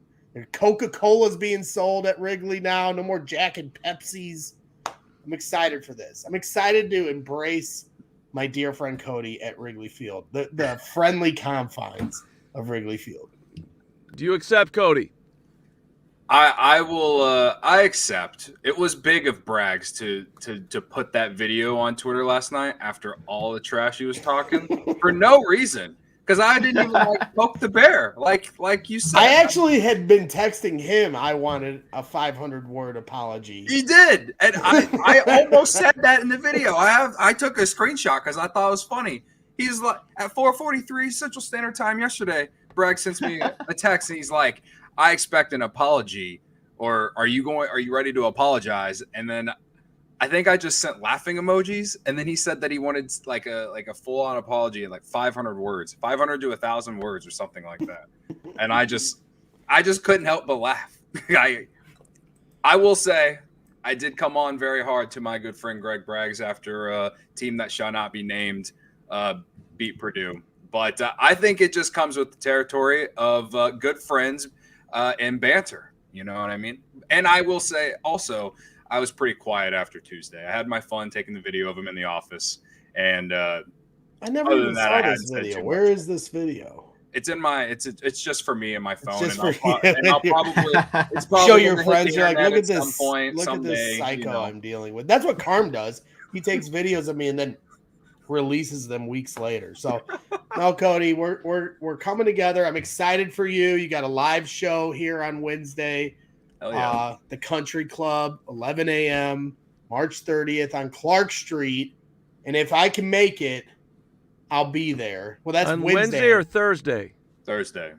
Coca-Cola's being sold at Wrigley now. No more Jack and Pepsis. I'm excited for this. I'm excited to embrace my dear friend Cody at Wrigley Field, the friendly confines of Wrigley Field. Do you accept, Cody? I will. I accept. It was big of Braggs to put that video on Twitter last night after all the trash he was talking for no reason. Because I didn't even poke the bear, like you said. I actually had been texting him. I wanted a 500-word apology. He did, and I almost said that in the video. I took a screenshot because I thought it was funny. He's like at 4:43 Central Standard Time yesterday. Bragg sends me a text, and he's like, "I expect an apology, or are you ready to apologize?" And then I think I just sent laughing emojis, and then he said that he wanted like a full-on apology in 500 words, 500 to 1,000 words or something like that. And I just couldn't help but laugh. I will say I did come on very hard to my good friend Greg Braggs after a team that shall not be named beat Purdue. But I think it just comes with the territory of good friends and banter. You know what I mean? And I will say also, I was pretty quiet after Tuesday. I had my fun taking the video of him in the office, and I never even saw this video. Where is this video? It's in my. It's just for me and my phone. It's and for I'll probably show your friends. You're like, look at this. Look at this psycho I'm dealing with. That's what Carm does. He takes videos of me and then releases them weeks later. So No, Cody, we're coming together. I'm excited for you. You got a live show here on Wednesday. Hell yeah. The Country Club, 11 a.m., March 30th on Clark Street. And if I can make it, I'll be there. Well, that's On Wednesday or Thursday? Thursday.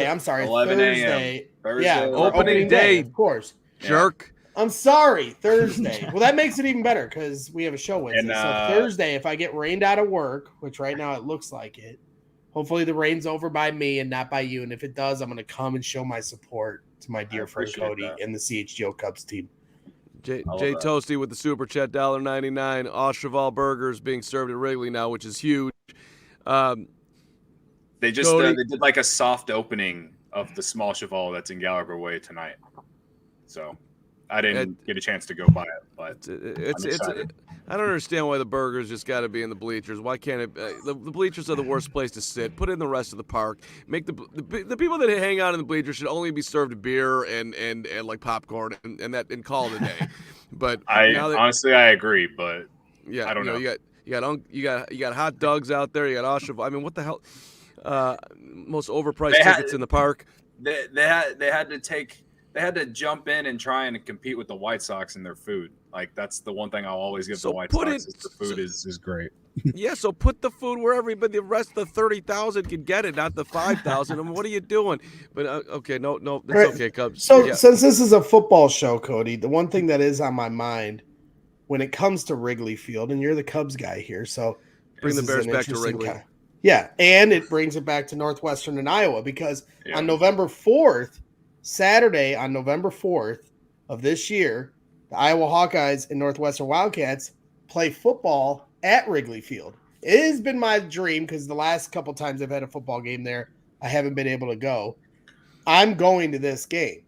I'm sorry. 11 a.m. Thursday. Thursday. Yeah, for Opening day. of course. Jerk. I'm sorry, Thursday. Well, that makes it even better because we have a show Wednesday. So Thursday, if I get rained out of work, which right now it looks like it, hopefully the rain's over by me and not by you. And if it does, I'm going to come and show my support to my dear friend Cody and the CHGO Cubs team. Jay Toasty with the super chat, $1.99. Osterval burgers being served at Wrigley now, which is huge. They just they did like a soft opening of the small Cheval that's in Gallagher Way tonight. So I didn't get a chance to go by it, but I don't understand why the burgers just got to be in the bleachers. Why can't it? The bleachers are the worst place to sit. Put it in the rest of the park. Make the people that hang out in the bleachers should only be served beer and like popcorn and call it a day. But honestly I agree, but yeah, I don't know. You got hot dogs out there. You got Oshov. I mean, what the hell? Most overpriced tickets in the park. They had to jump in and try and compete with the White Sox in their food. Like that's the one thing I'll always give the White Sox is the food is great. Yeah, so put the food where everybody, the rest of the 30,000 can get it, not the 5,000. I mean, what are you doing? But okay, no, it's okay, Cubs. So since this is a football show, Cody, the one thing that is on my mind when it comes to Wrigley Field, and you're the Cubs guy here, so bring the Bears back to Wrigley. Yeah, and it brings it back to Northwestern and Iowa because on November 4th, Saturday on November 4th of this year, the Iowa Hawkeyes and Northwestern Wildcats play football at Wrigley Field. It has been my dream because the last couple times I've had a football game there, I haven't been able to go. I'm going to this game.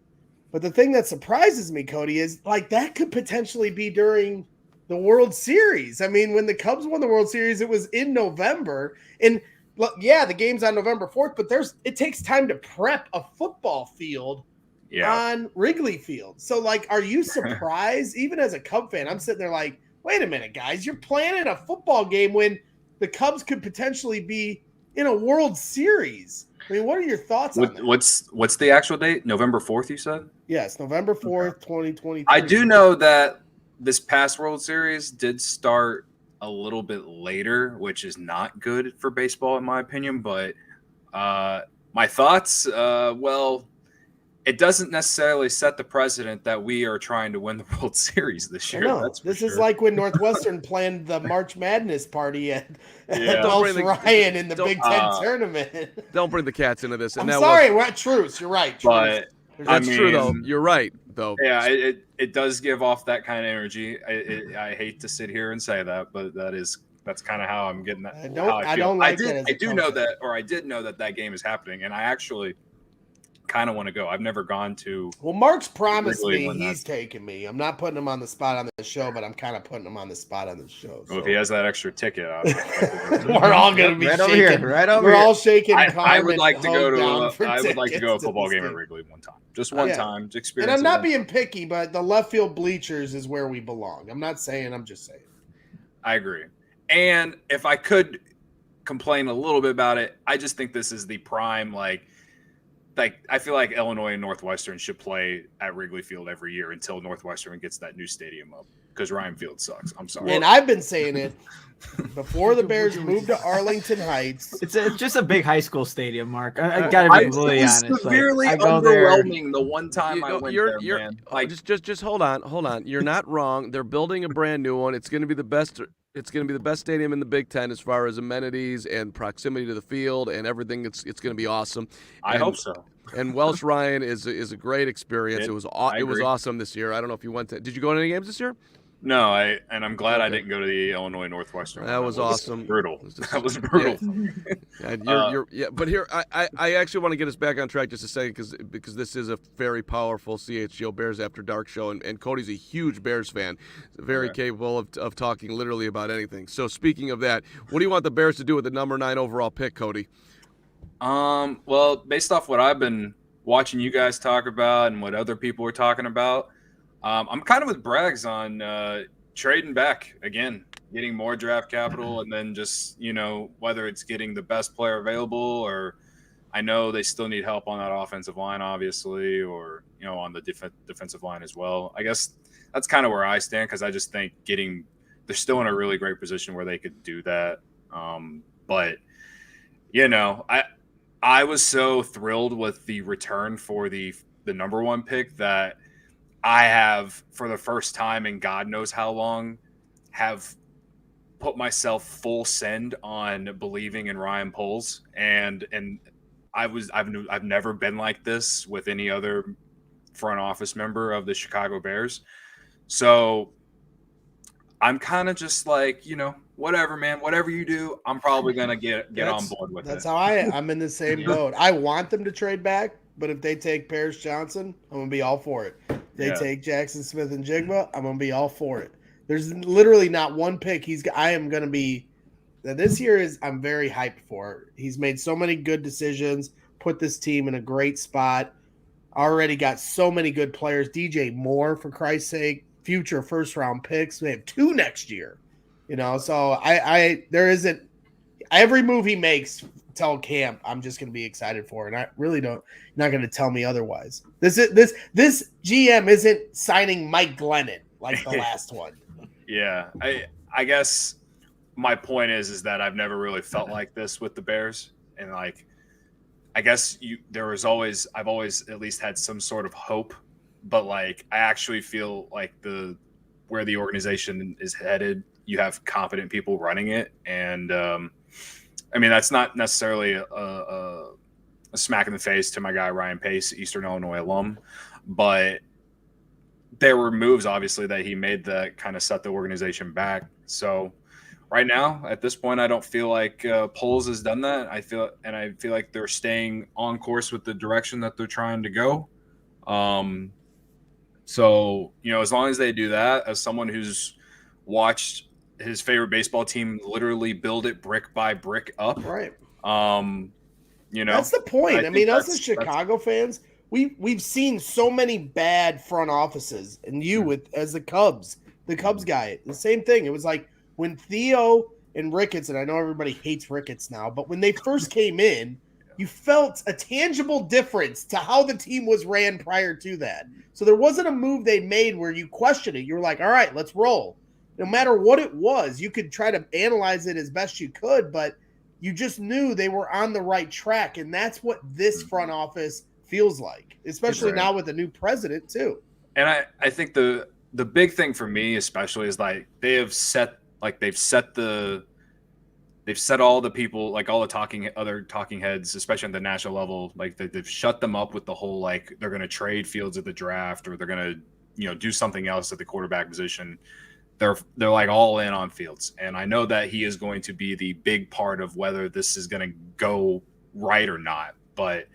But the thing that surprises me, Cody, is like that could potentially be during the World Series. I mean, when the Cubs won the World Series, it was in November. And yeah, the game's on November 4th, but it takes time to prep a football field on Wrigley Field. So, like, are you surprised? Even as a Cub fan, I'm sitting there like, wait a minute, guys, you're planning a football game when the Cubs could potentially be in a World Series. I mean, what are your thoughts on that? What's the actual date? November 4th, you said? Yes, November 4th, 2023. I do know that this past World Series did start a little bit later, which is not good for baseball, in my opinion. But my thoughts, it doesn't necessarily set the precedent that we are trying to win the World Series this year. This is like when Northwestern planned the March Madness party at Welsh Ryan in the Big Ten tournament. Don't bring the cats into this. I'm sorry, we're at truce. You're right. But that's true, though. You're right, though. Yeah, it does give off that kind of energy. I hate to sit here and say that, but that's kind of how I'm getting that. I did know that game is happening, and I actually kind of want to go. I've never gone to. Well, Mark's promised me he's taking me. I'm not putting him on the spot on the show, but I'm kind of putting him on the spot on the show. So. Well, if he has that extra ticket, we're all going to be shaking. We're all shaking. I would like to go to. I would like to go to a football game at Wrigley one time, just one time to experience. And I'm not being picky, but the left field bleachers is where we belong. I'm not saying. I'm just saying. I agree. And if I could complain a little bit about it, I just think this is the prime like I feel like Illinois and Northwestern should play at Wrigley Field every year until Northwestern gets that new stadium up because Ryan Field sucks. I'm sorry. And I've been saying it before the Bears moved to Arlington Heights. It's just a big high school stadium, Mark. I got to be completely honest. It's severely underwhelming the one time I went there, man. Like, just hold on. You're not wrong. They're building a brand new one. It's going to be the best. It's going to be the best stadium in the Big Ten as far as amenities and proximity to the field and everything. It's going to be awesome. I hope so. And Welsh Ryan is a great experience. It was awesome this year. I don't know if you went to. Did you go to any games this year? No, I'm glad I didn't go to the Illinois Northwestern. That was awesome. Brutal. That was brutal. But here I actually want to get us back on track just a second because this is a very powerful CHGO Bears After Dark show, and Cody's a huge Bears fan, very capable of talking literally about anything. So speaking of that, what do you want the Bears to do with the number 9 overall pick, Cody? Well, based off what I've been watching you guys talk about and what other people were talking about. I'm kind of with Braggs on trading back again. getting more draft capital, and then just whether it's getting the best player available, or I know they still need help on that offensive line, obviously, or on the defensive line as well. I guess that's kind of where I stand, because I just think they're still in a really great position where they could do that. But I was so thrilled with the return for the number one pick that I have, for the first time in God knows how long, have put myself full send on believing in Ryan Poles, and I've never been like this with any other front office member of the Chicago Bears. So I'm kind of just like, whatever, man, whatever you do, I'm probably gonna get on board with that's it. how I'm in the same boat. I want them to trade back, but if they take Paris Johnson, I'm gonna be all for it. If they take Jackson Smith and Jigba, I'm gonna be all for it. There's literally not one pick I am gonna be. This year I'm very hyped for. He's made so many good decisions, put this team in a great spot. Already got so many good players. DJ Moore, for Christ's sake, future first round picks. We have 2 next year. So I there isn't every move he makes till camp, I'm just gonna be excited for, and I really don't. You're not gonna tell me otherwise. This GM isn't signing Mike Glennon like the last one. Yeah, I guess my point is that I've never really felt like this with the Bears, and like I guess I've always at least had some sort of hope, but like I actually feel like where the organization is headed, you have competent people running it, and I mean that's not necessarily a smack in the face to my guy Ryan Pace, Eastern Illinois alum, but there were moves obviously that he made that kind of set the organization back. So right now, at this point, I don't feel like Poles has done that. I feel like they're staying on course with the direction that they're trying to go. So as long as they do that, as someone who's watched his favorite baseball team literally build it brick by brick up, right? That's the point. I mean, us as Chicago fans, we've seen so many bad front offices, and as the Cubs guy, the same thing. It was like when Theo and Ricketts, and I know everybody hates Ricketts now, but when they first came in, you felt a tangible difference to how the team was ran prior to that. So there wasn't a move they made where you questioned it. You were like, all right, let's roll. No matter what it was, you could try to analyze it as best you could, but you just knew they were on the right track. And that's what this front office feels like, especially now with the new president too. And I think the big thing for me especially is like they've set all the people, like all the other talking heads, especially on the national level, like they've shut them up with the whole like they're going to trade Fields at the draft, or they're going to do something else at the quarterback position. They're like all in on Fields, and I know that he is going to be the big part of whether this is going to go right or not. But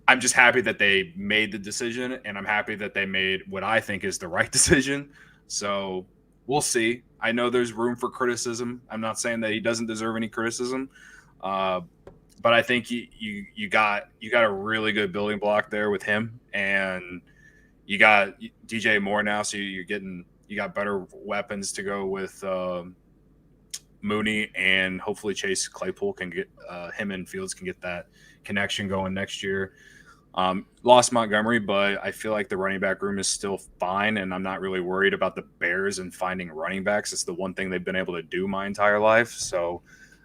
I'm just happy that they made the decision, and I'm happy that they made what I think is the right decision. So we'll see. I know there's room for criticism. I'm not saying that he doesn't deserve any criticism, but I think you got a really good building block there with him, and you got DJ Moore now, so you got better weapons to go with Mooney, and hopefully Chase Claypool can get him and Fields can get that connection going next year. Lost Montgomery, but I feel like the running back room is still fine, and I'm not really worried about the Bears and finding running backs. It's the one thing they've been able to do my entire life, so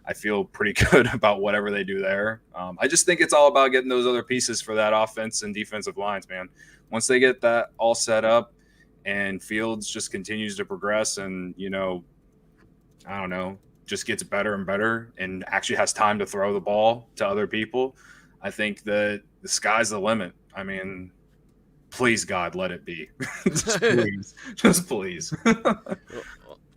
I feel pretty good about whatever they do there. I just think it's all about getting those other pieces for that offense and defensive lines, man. Once they get that all set up and Fields just continues to progress and, I don't know, just gets better and better and actually has time to throw the ball to other people, I think that the sky's the limit. I mean, please, God, let it be. Just please.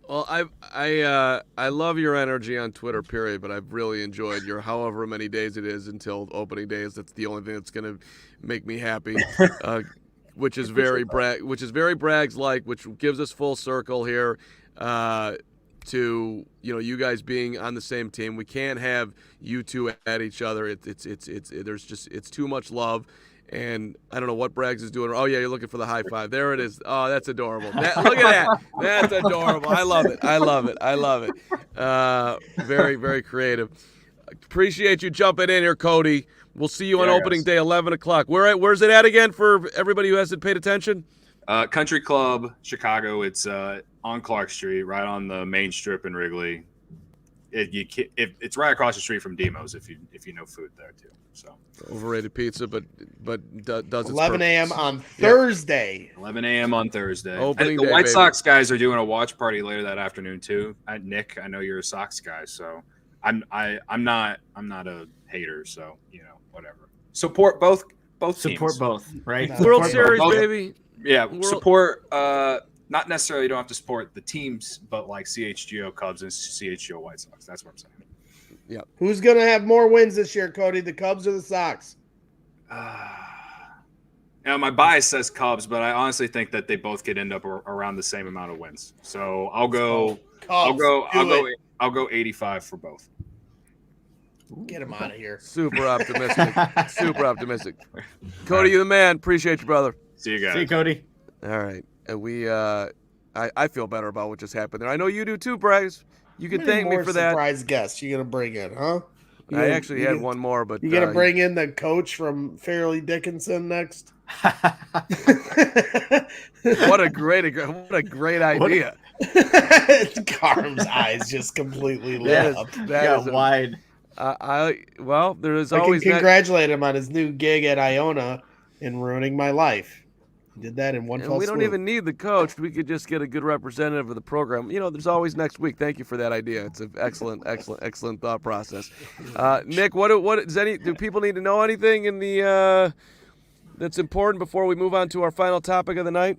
Well, I love your energy on Twitter, period. But I've really enjoyed your however many days it is until opening days. That's the only thing that's gonna make me happy. Which is very Brags like, which gives us full circle here. To you guys being on the same team. We can't have you two at each other. It's too much love, And I don't know what Braggs is doing. Oh, yeah, you're looking for the high five. There it is. Oh, that's adorable. Look at that. That's adorable. I love it. I love it. I love it. Very, very creative. Appreciate you jumping in here, Cody. We'll see you on opening day, 11 o'clock. Where's it at again for everybody who hasn't paid attention? Country Club, Chicago. It's on Clark Street, right on the main strip in Wrigley. It's right across the street from Demo's if you know food there too. So overrated pizza, but does 11 a.m. on Thursday. 11 a.m. on Thursday. Opening the day, White baby. Sox guys are doing a watch party later that afternoon too. Nick, I know you're a Sox guy, so I'm not a hater, so whatever. Support both teams. Support both, right? World Support Series, both. baby. Yeah, support. Not necessarily you don't have to support the teams, but like CHGO Cubs and CHGO White Sox. That's what I'm saying. Yeah. Who's going to have more wins this year, Cody? The Cubs or the Sox? My bias says Cubs, but I honestly think that they both could end up around the same amount of wins. So I'll go. Cubs. I'll go 85 for both. Get him out of here. Super optimistic. Super optimistic. Cody, you're the man. Appreciate you, brother. See you guys. See you, Cody. All right. And we I feel better about what just happened there. I know you do too, Braggs. You can thank me for that. Surprise guests you gonna bring in, huh? I actually had one more, but you gonna bring in the coach from Fairleigh Dickinson next? What a great idea. Carm's eyes just completely lit That up. is wide. There is I always can congratulate him on his new gig at Iona and ruining my life. He did that in one fell and we don't swoop. even need the coach. We could just get a good representative of the program. There's always next week. Thank you for that idea. It's an excellent thought process. Nick, do people need to know anything in the that's important before we move on to our final topic of the night?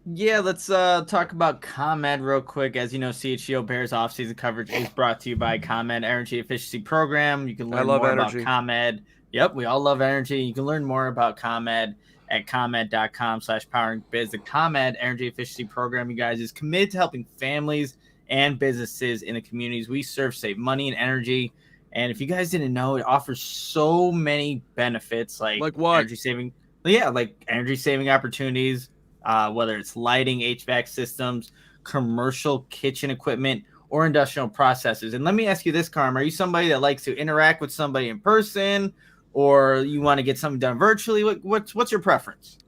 Yeah, let's talk about ComEd real quick. As you know, CHGO Bears offseason coverage is brought to you by ComEd Energy Efficiency Program. You can learn more about ComEd. Yep, we all love energy. You can learn more about ComEd at ComEd.com/poweringbiz. The ComEd Energy Efficiency Program, you guys, is committed to helping families and businesses in the communities we serve save money and energy. And if you guys didn't know, it offers so many benefits like what? Energy saving. Yeah, like energy saving opportunities. Whether it's lighting, HVAC systems, commercial kitchen equipment, or industrial processes. And let me ask you this, Carm. Are you somebody that likes to interact with somebody in person, or you want to get something done virtually? What's your preference?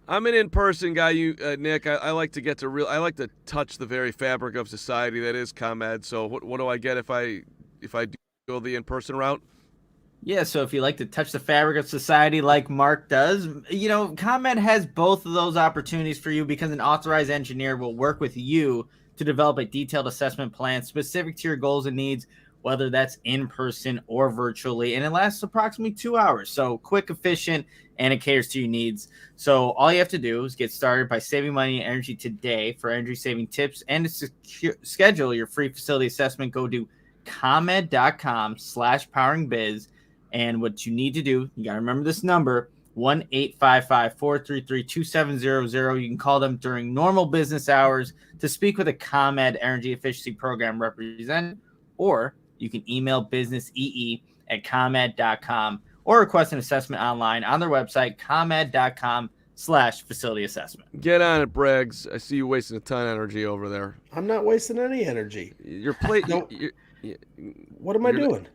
I'm an in-person guy, Nick. I like to get to I like to touch the very fabric of society that is ComEd. So what do I get if I do go the in-person route? Yeah, so if you like to touch the fabric of society like Mark does, ComEd has both of those opportunities for you because an authorized engineer will work with you to develop a detailed assessment plan specific to your goals and needs, whether that's in person or virtually, and it lasts approximately 2 hours. So quick, efficient, and it caters to your needs. So all you have to do is get started by saving money and energy today. For energy saving tips and to schedule your free facility assessment, go to ComEd.com/poweringbiz. And what you need to do, you got to remember this number, 1-855-433-2700. You can call them during normal business hours to speak with a ComEd Energy Efficiency Program representative, or you can email businessee@comed.com or request an assessment online on their website, comed.com/facility assessment. Get on it, Braggs. I see you wasting a ton of energy over there. I'm not wasting any energy. Your plate. What am I doing?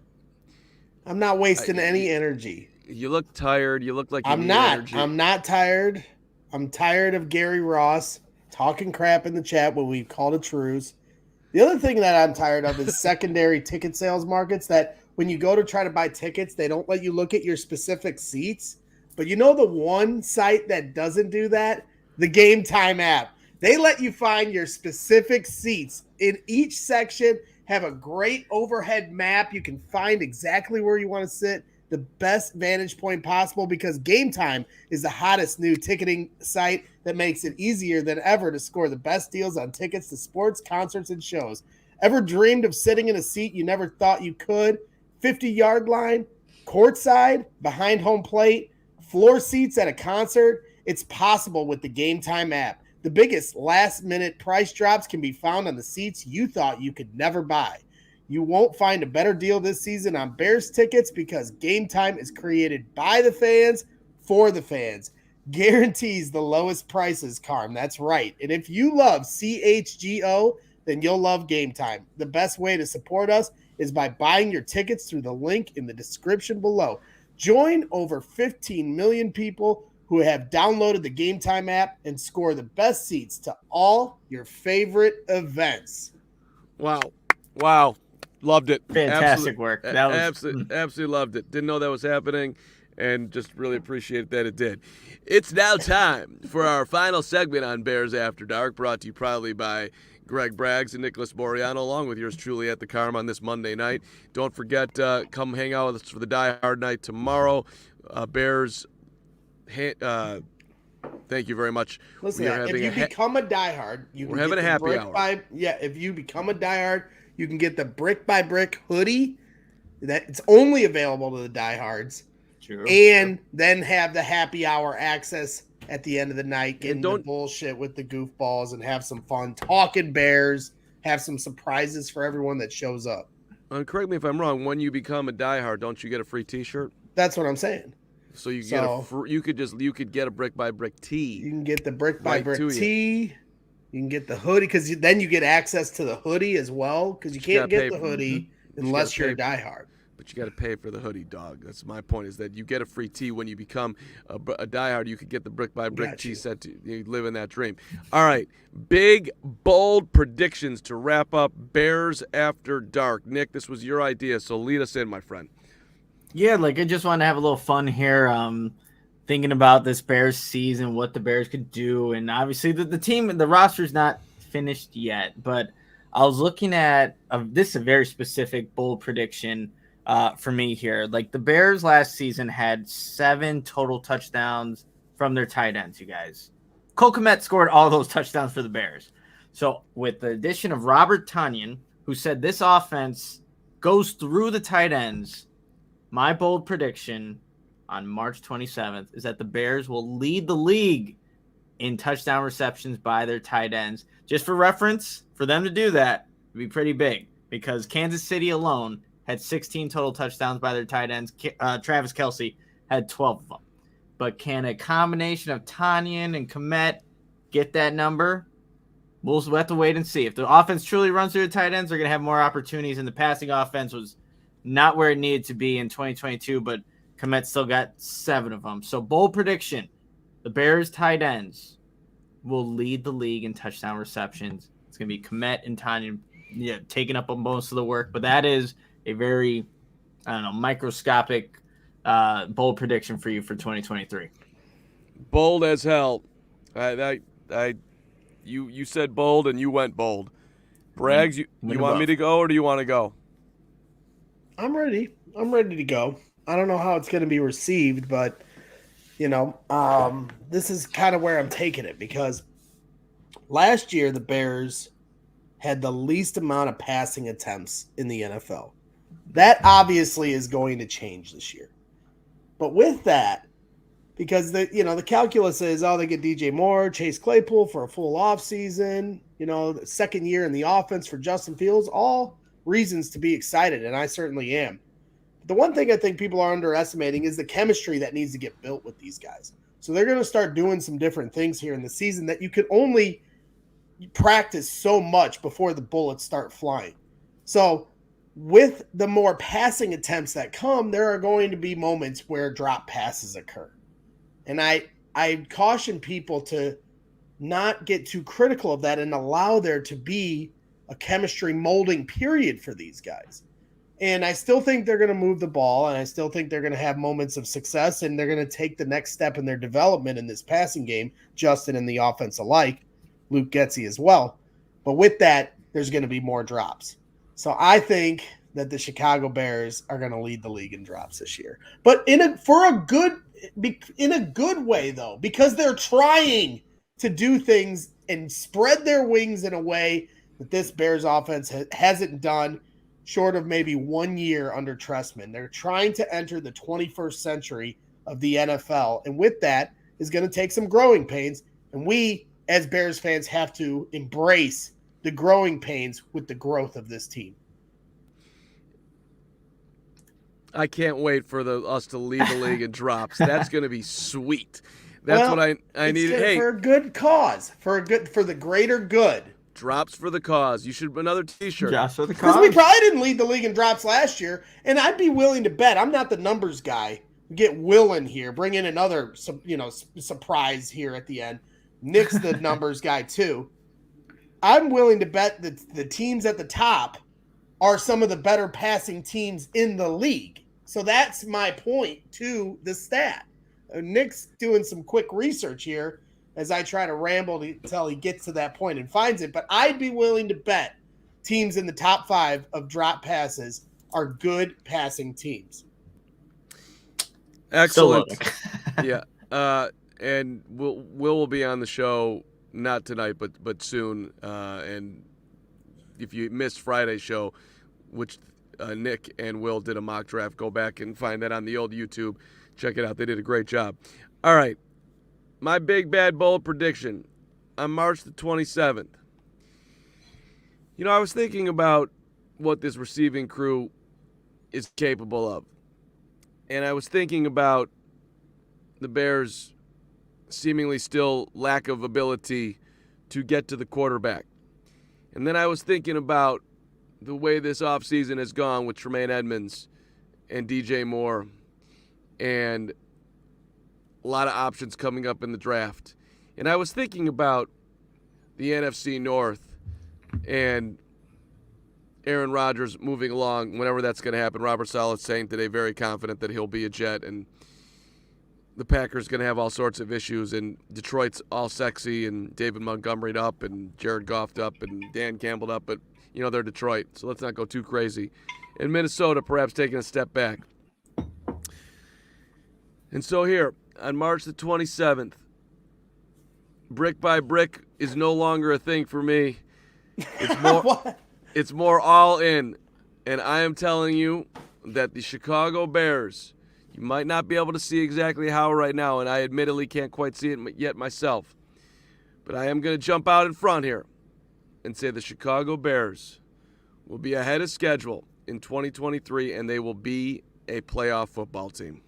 I'm not wasting any energy. You look tired. You look like you need energy. I'm not tired. I'm tired of Gary Ross talking crap in the chat when we called a truce. The other thing that I'm tired of is secondary ticket sales markets that when you go to try to buy tickets, they don't let you look at your specific seats. But the one site that doesn't do that? The Game Time app. They let you find your specific seats in each section. Have a great overhead map. You can find exactly where you want to sit, the best vantage point possible, because Game Time is the hottest new ticketing site that makes it easier than ever to score the best deals on tickets to sports, concerts, and shows. Ever dreamed of sitting in a seat you never thought you could? 50-yard line, courtside, behind home plate, floor seats at a concert? It's possible with the Game Time app. The biggest last-minute price drops can be found on the seats you thought you could never buy. You won't find a better deal this season on Bears tickets because Game Time is created by the fans for the fans, guarantees the lowest prices, Carm. That's right. And if you love CHGO, then you'll love Game Time. The best way to support us is by buying your tickets through the link in the description below. Join over 15 million people who have downloaded the Game Time app and score the best seats to all your favorite events. Wow. Loved it. Fantastic work. That was absolutely loved it. Didn't know that was happening, and just really appreciate that it did. It's now time for our final segment on Bears After Dark, brought to you proudly by Greg Braggs and Nicholas Moreano, along with yours truly at the Carman this Monday night. Don't forget, come hang out with us for the Die Hard night tomorrow. Bears. Thank you very much. Listen, if you become a diehard, we're having a happy hour. If you become a diehard, you can get the brick by brick hoodie. That it's only available to the diehards, and then have the happy hour access at the end of the night, getting the bullshit with the goofballs and have some fun talking Bears. Have some surprises for everyone that shows up. Correct me if I'm wrong. When you become a diehard, don't you get a free T-shirt? That's what I'm saying. So you you could get a brick by brick tee. You can get the brick by brick tee. You can get the hoodie because then you get access to the hoodie as well because you can't get the hoodie unless you're a diehard. But you got to pay for the hoodie, dog. That's my point. Is that you get a free tee when you become a diehard. You could get the brick by brick tee set. You live in that dream. All right, big bold predictions to wrap up Bears After Dark. Nick, this was your idea, so lead us in, my friend. Yeah, I just want to have a little fun here. Thinking about this Bears season, what the Bears could do, and obviously the team, the roster's not finished yet. But I was looking at this is a very specific bold prediction for me here. The Bears last season had 7 total touchdowns from their tight ends. You guys, Cole Kmet scored all those touchdowns for the Bears. So with the addition of Robert Tonyan, who said this offense goes through the tight ends. My bold prediction on March 27th is that the Bears will lead the league in touchdown receptions by their tight ends. Just for reference, for them to do that would be pretty big because Kansas City alone had 16 total touchdowns by their tight ends. Travis Kelce had 12 of them. But can a combination of Tonyan and Kmet get that number? We'll have to wait and see. If the offense truly runs through the tight ends, they're going to have more opportunities, and the passing offense was not where it needed to be in 2022, but Kmet still got 7 of them. So bold prediction, the Bears tight ends will lead the league in touchdown receptions. It's going to be Kmet and Tonyan taking up on most of the work, but that is a very, microscopic bold prediction for you for 2023. Bold as hell. You said bold and you went bold. Braggs, you want me to go or do you want to go? I'm ready. I'm ready to go. I don't know how it's going to be received, but, this is kind of where I'm taking it because last year the Bears had the least amount of passing attempts in the NFL. That obviously is going to change this year. But with that, because the calculus is, they get DJ Moore, Chase Claypool for a full offseason, the second year in the offense for Justin Fields, all reasons to be excited, and I certainly am. The one thing I think people are underestimating is the chemistry that needs to get built with these guys. So they're going to start doing some different things here in the season that you can only practice so much before the bullets start flying. So with the more passing attempts that come, there are going to be moments where drop passes occur. And I caution people to not get too critical of that and allow there to be a chemistry molding period for these guys. And I still think they're going to move the ball, and I still think they're going to have moments of success, and they're going to take the next step in their development in this passing game, Justin and the offense alike, Luke Getsy as well. But with that, there's going to be more drops. So I think that the Chicago Bears are going to lead the league in drops this year. But in a good way, though, because they're trying to do things and spread their wings in a way that this Bears offense hasn't done short of maybe 1 year under Trestman. They're trying to enter the 21st century of the NFL. And with that is going to take some growing pains. And we, as Bears fans, have to embrace the growing pains with the growth of this team. I can't wait for us to lead the league in drops. That's going to be sweet. That's what I need. Hey, for a good cause, for the greater good. drops for the cause. You should another T-shirt. Just for the Because cause. we probably didn't lead the league in drops last year, and I'd be willing to bet. I'm not the numbers guy. Get Will in here, bring in another, surprise here at the end. Nick's the numbers guy too. I'm willing to bet that the teams at the top are some of the better passing teams in the league. So that's my point to the stat. Nick's doing some quick research here as I try to ramble until he gets to that point and finds it. But I'd be willing to bet teams in the top 5 of drop passes are good passing teams. Excellent. Yeah. And Will be on the show, not tonight, but soon. And if you missed Friday's show, which Nick and Will did a mock draft, go back and find that on the old YouTube. Check it out. They did a great job. All right. My big bad bold prediction on March the 27th. I was thinking about what this receiving crew is capable of. And I was thinking about the Bears' seemingly still lack of ability to get to the quarterback. And then I was thinking about the way this offseason has gone with Tremaine Edmonds and DJ Moore and a lot of options coming up in the draft. And I was thinking about the NFC North and Aaron Rodgers moving along whenever that's going to happen. Robert Saleh saying today very confident that he'll be a Jet, and the Packers going to have all sorts of issues, and Detroit's all sexy and David Montgomery'd up and Jared Goff'd up and Dan Campbell'd up, but they're Detroit, so let's not go too crazy. And Minnesota perhaps taking a step back. And so here, on March the 27th, brick by brick is no longer a thing for me. It's more it's more all in. And I am telling you that the Chicago Bears, you might not be able to see exactly how right now, and I admittedly can't quite see it yet myself, but I am going to jump out in front here and say the Chicago Bears will be ahead of schedule in 2023, and they will be a playoff football team.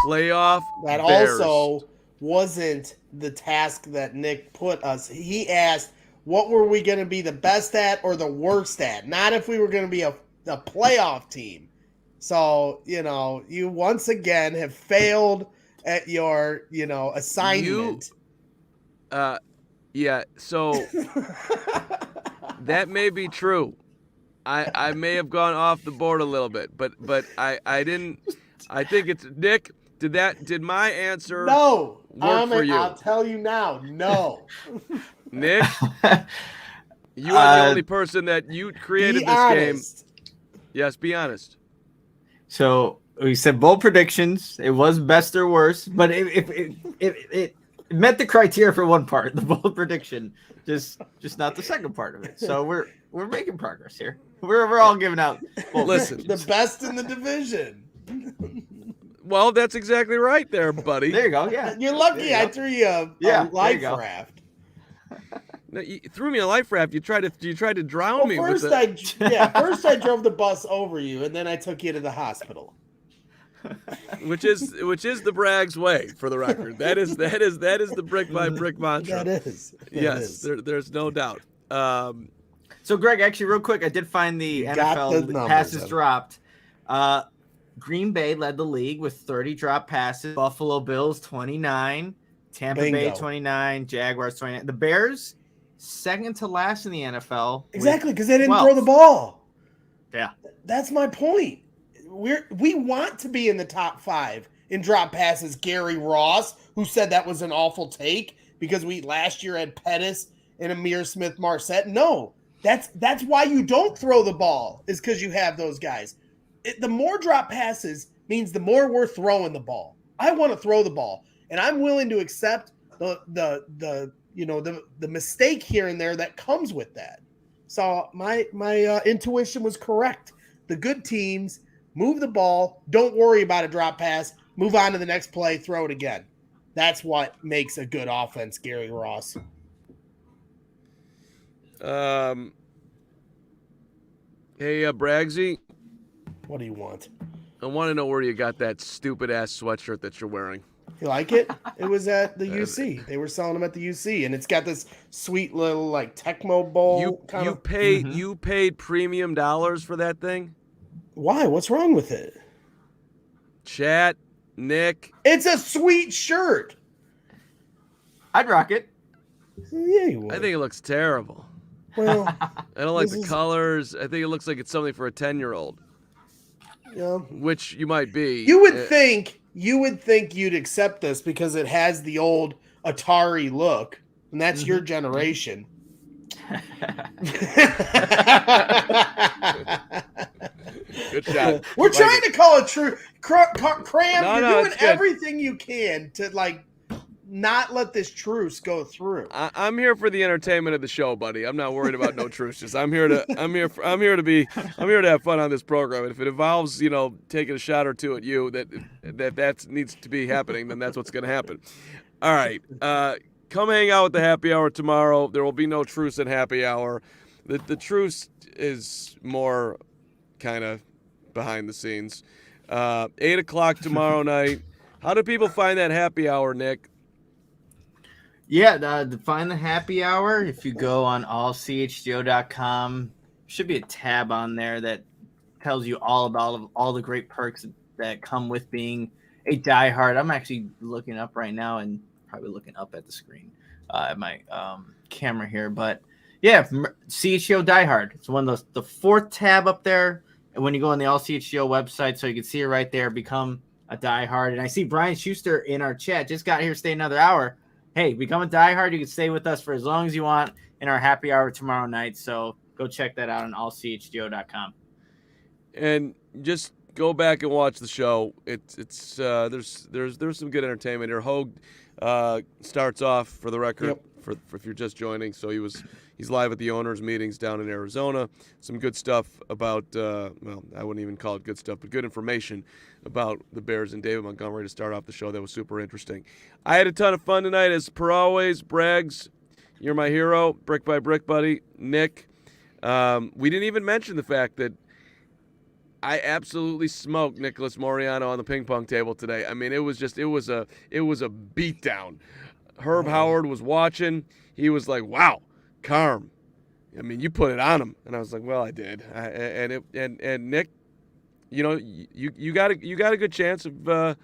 Playoff That Bears. Also wasn't the task that Nick put us. He asked, what were we going to be the best at or the worst at? Not if we were going to be a playoff team. So, you once again have failed at your, assignment. Yeah, so that may be true. I may have gone off the board a little bit, but I didn't. I think it's Nick. Did my answer work for you? I'll tell you now. No. Nick, you are the only person that you created this honest. game. Yes, be honest. So we said bold predictions. It was best or worst, but it met the criteria for one part, the bold prediction, just not the second part of it. So we're making progress here. We're all giving out. Listen, The best in the division. Well, that's exactly right there, buddy. There you go. Yeah, You're lucky I threw you a life raft. No, you threw me a life raft. You tried to drown me. First with first I drove the bus over you, and then I took you to the hospital. which is the Braggs way, for the record. That is the brick by brick mantra. That is. Yes, there's no doubt. So Greg, actually, real quick, I did find the NFL passes dropped. Green Bay led the league with 30 drop passes. Buffalo Bills 29, Tampa Bay 29, Jaguars 29. The Bears second to last in the NFL. Exactly, because they didn't throw the ball. Yeah, that's my point. We want to be in the top 5 in drop passes. Gary Ross, who said that was an awful take because we last year had Pettis and Amir Smith-Marset. No, that's why you don't throw the ball, is because you have those guys. The more drop passes means the more we're throwing the ball. I want to throw the ball, and I'm willing to accept the mistake here and there that comes with that. So my intuition was correct. The good teams move the ball, don't worry about a drop pass, move on to the next play, throw it again. That's what makes a good offense, Gary Ross. Hey, Braggsy. What do you want? I want to know where you got that stupid ass sweatshirt that you're wearing. You like it? It was at the UC. They were selling them at the UC, and it's got this sweet little like Tecmo Bowl kind of. You paid premium dollars for that thing? Why? What's wrong with it? Chat, Nick. It's a sweet shirt. I'd rock it. Yeah, you would. I think it looks terrible. Well, I don't like This the is- colors. I think it looks like it's something for a 10-year-old, yeah. which you might be. You would think you'd accept this because it has the old Atari look, and that's your generation. Good shot. We're Like trying it. to call it true. Cram, No, you're no, doing it's good. everything you can to like not let this truce go through. I'm here for the entertainment of the show, buddy. I'm not worried about no truces. I'm here to have fun on this program. And if it involves, taking a shot or two at you, that needs to be happening, then that's what's going to happen. All right. Come hang out with the happy hour tomorrow. There will be no truce at happy hour. The truce is more kind of behind the scenes. 8:00 tomorrow night. How do people find that happy hour, Nick? Yeah, to find the happy hour, if you go on allchgo.com, there should be a tab on there that tells you all about all the great perks that come with being a diehard. I'm actually looking up right now and probably looking up at the screen at my camera here. But yeah, CHGO diehard. It's one of the fourth tab up there. And when you go on the All CHGO website, so you can see it right there, become a diehard. And I see Brian Schuster in our chat just got here, stay another hour. Hey, become a diehard. You can stay with us for as long as you want in our happy hour tomorrow night. So go check that out on allchgo.com. And just go back and watch the show. It's there's some good entertainment here. Hogue starts off, for the record, for if you're just joining. So he's live at the owners' meetings down in Arizona. Some good stuff about well, I wouldn't even call it good stuff, but good information about the Bears and David Montgomery to start off the show. That was super interesting. I had a ton of fun tonight, as per always. Braggs, you're my hero, brick by brick, buddy. Nick, we didn't even mention the fact that I absolutely smoked Nicholas Moreano on the ping pong table today. I mean, it was a beatdown. Herb Howard was watching. He was like, "Wow, Carm, I mean, you put it on him." And I was like, "Well, I did." And Nick, you got a good chance of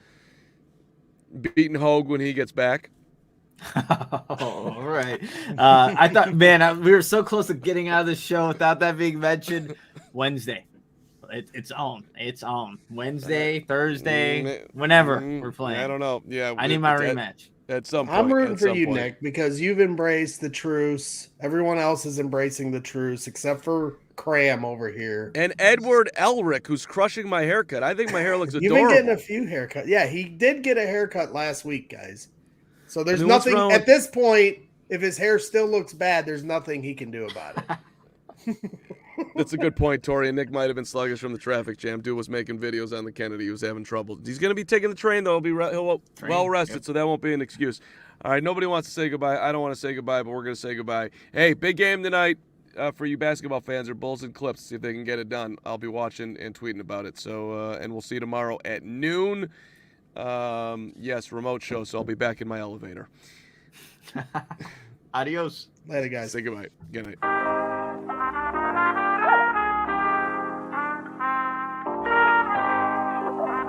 beating Hogue when he gets back. All right. I thought, man, we were so close to getting out of the show without that being mentioned. Wednesday. It's on. It's on. Wednesday, Thursday, whenever we're playing. I don't know. Yeah. I need my rematch. At some point. I'm rooting for you, Nick, because you've embraced the truce. Everyone else is embracing the truce except for Cram over here. And Edward Elric, who's crushing my haircut. I think my hair looks You've adorable. been getting a few haircuts. Yeah, he did get a haircut last week, guys. So there's what's nothing wrong at with- this point. If his hair still looks bad, there's nothing he can do about it. That's a good point, Tori. And Nick might have been sluggish from the traffic jam. Dude was making videos on the Kennedy. He was having trouble. He's going to be taking the train, though. He'll well rested, so that won't be an excuse. All right, nobody wants to say goodbye. I don't want to say goodbye, but we're going to say goodbye. Hey, big game tonight for you basketball fans. Or Bulls and Clips. See if they can get it done. I'll be watching and tweeting about it. So, and we'll see you tomorrow at noon. Yes, remote show, so I'll be back in my elevator. Adios. Later, guys. Say goodbye. Good night.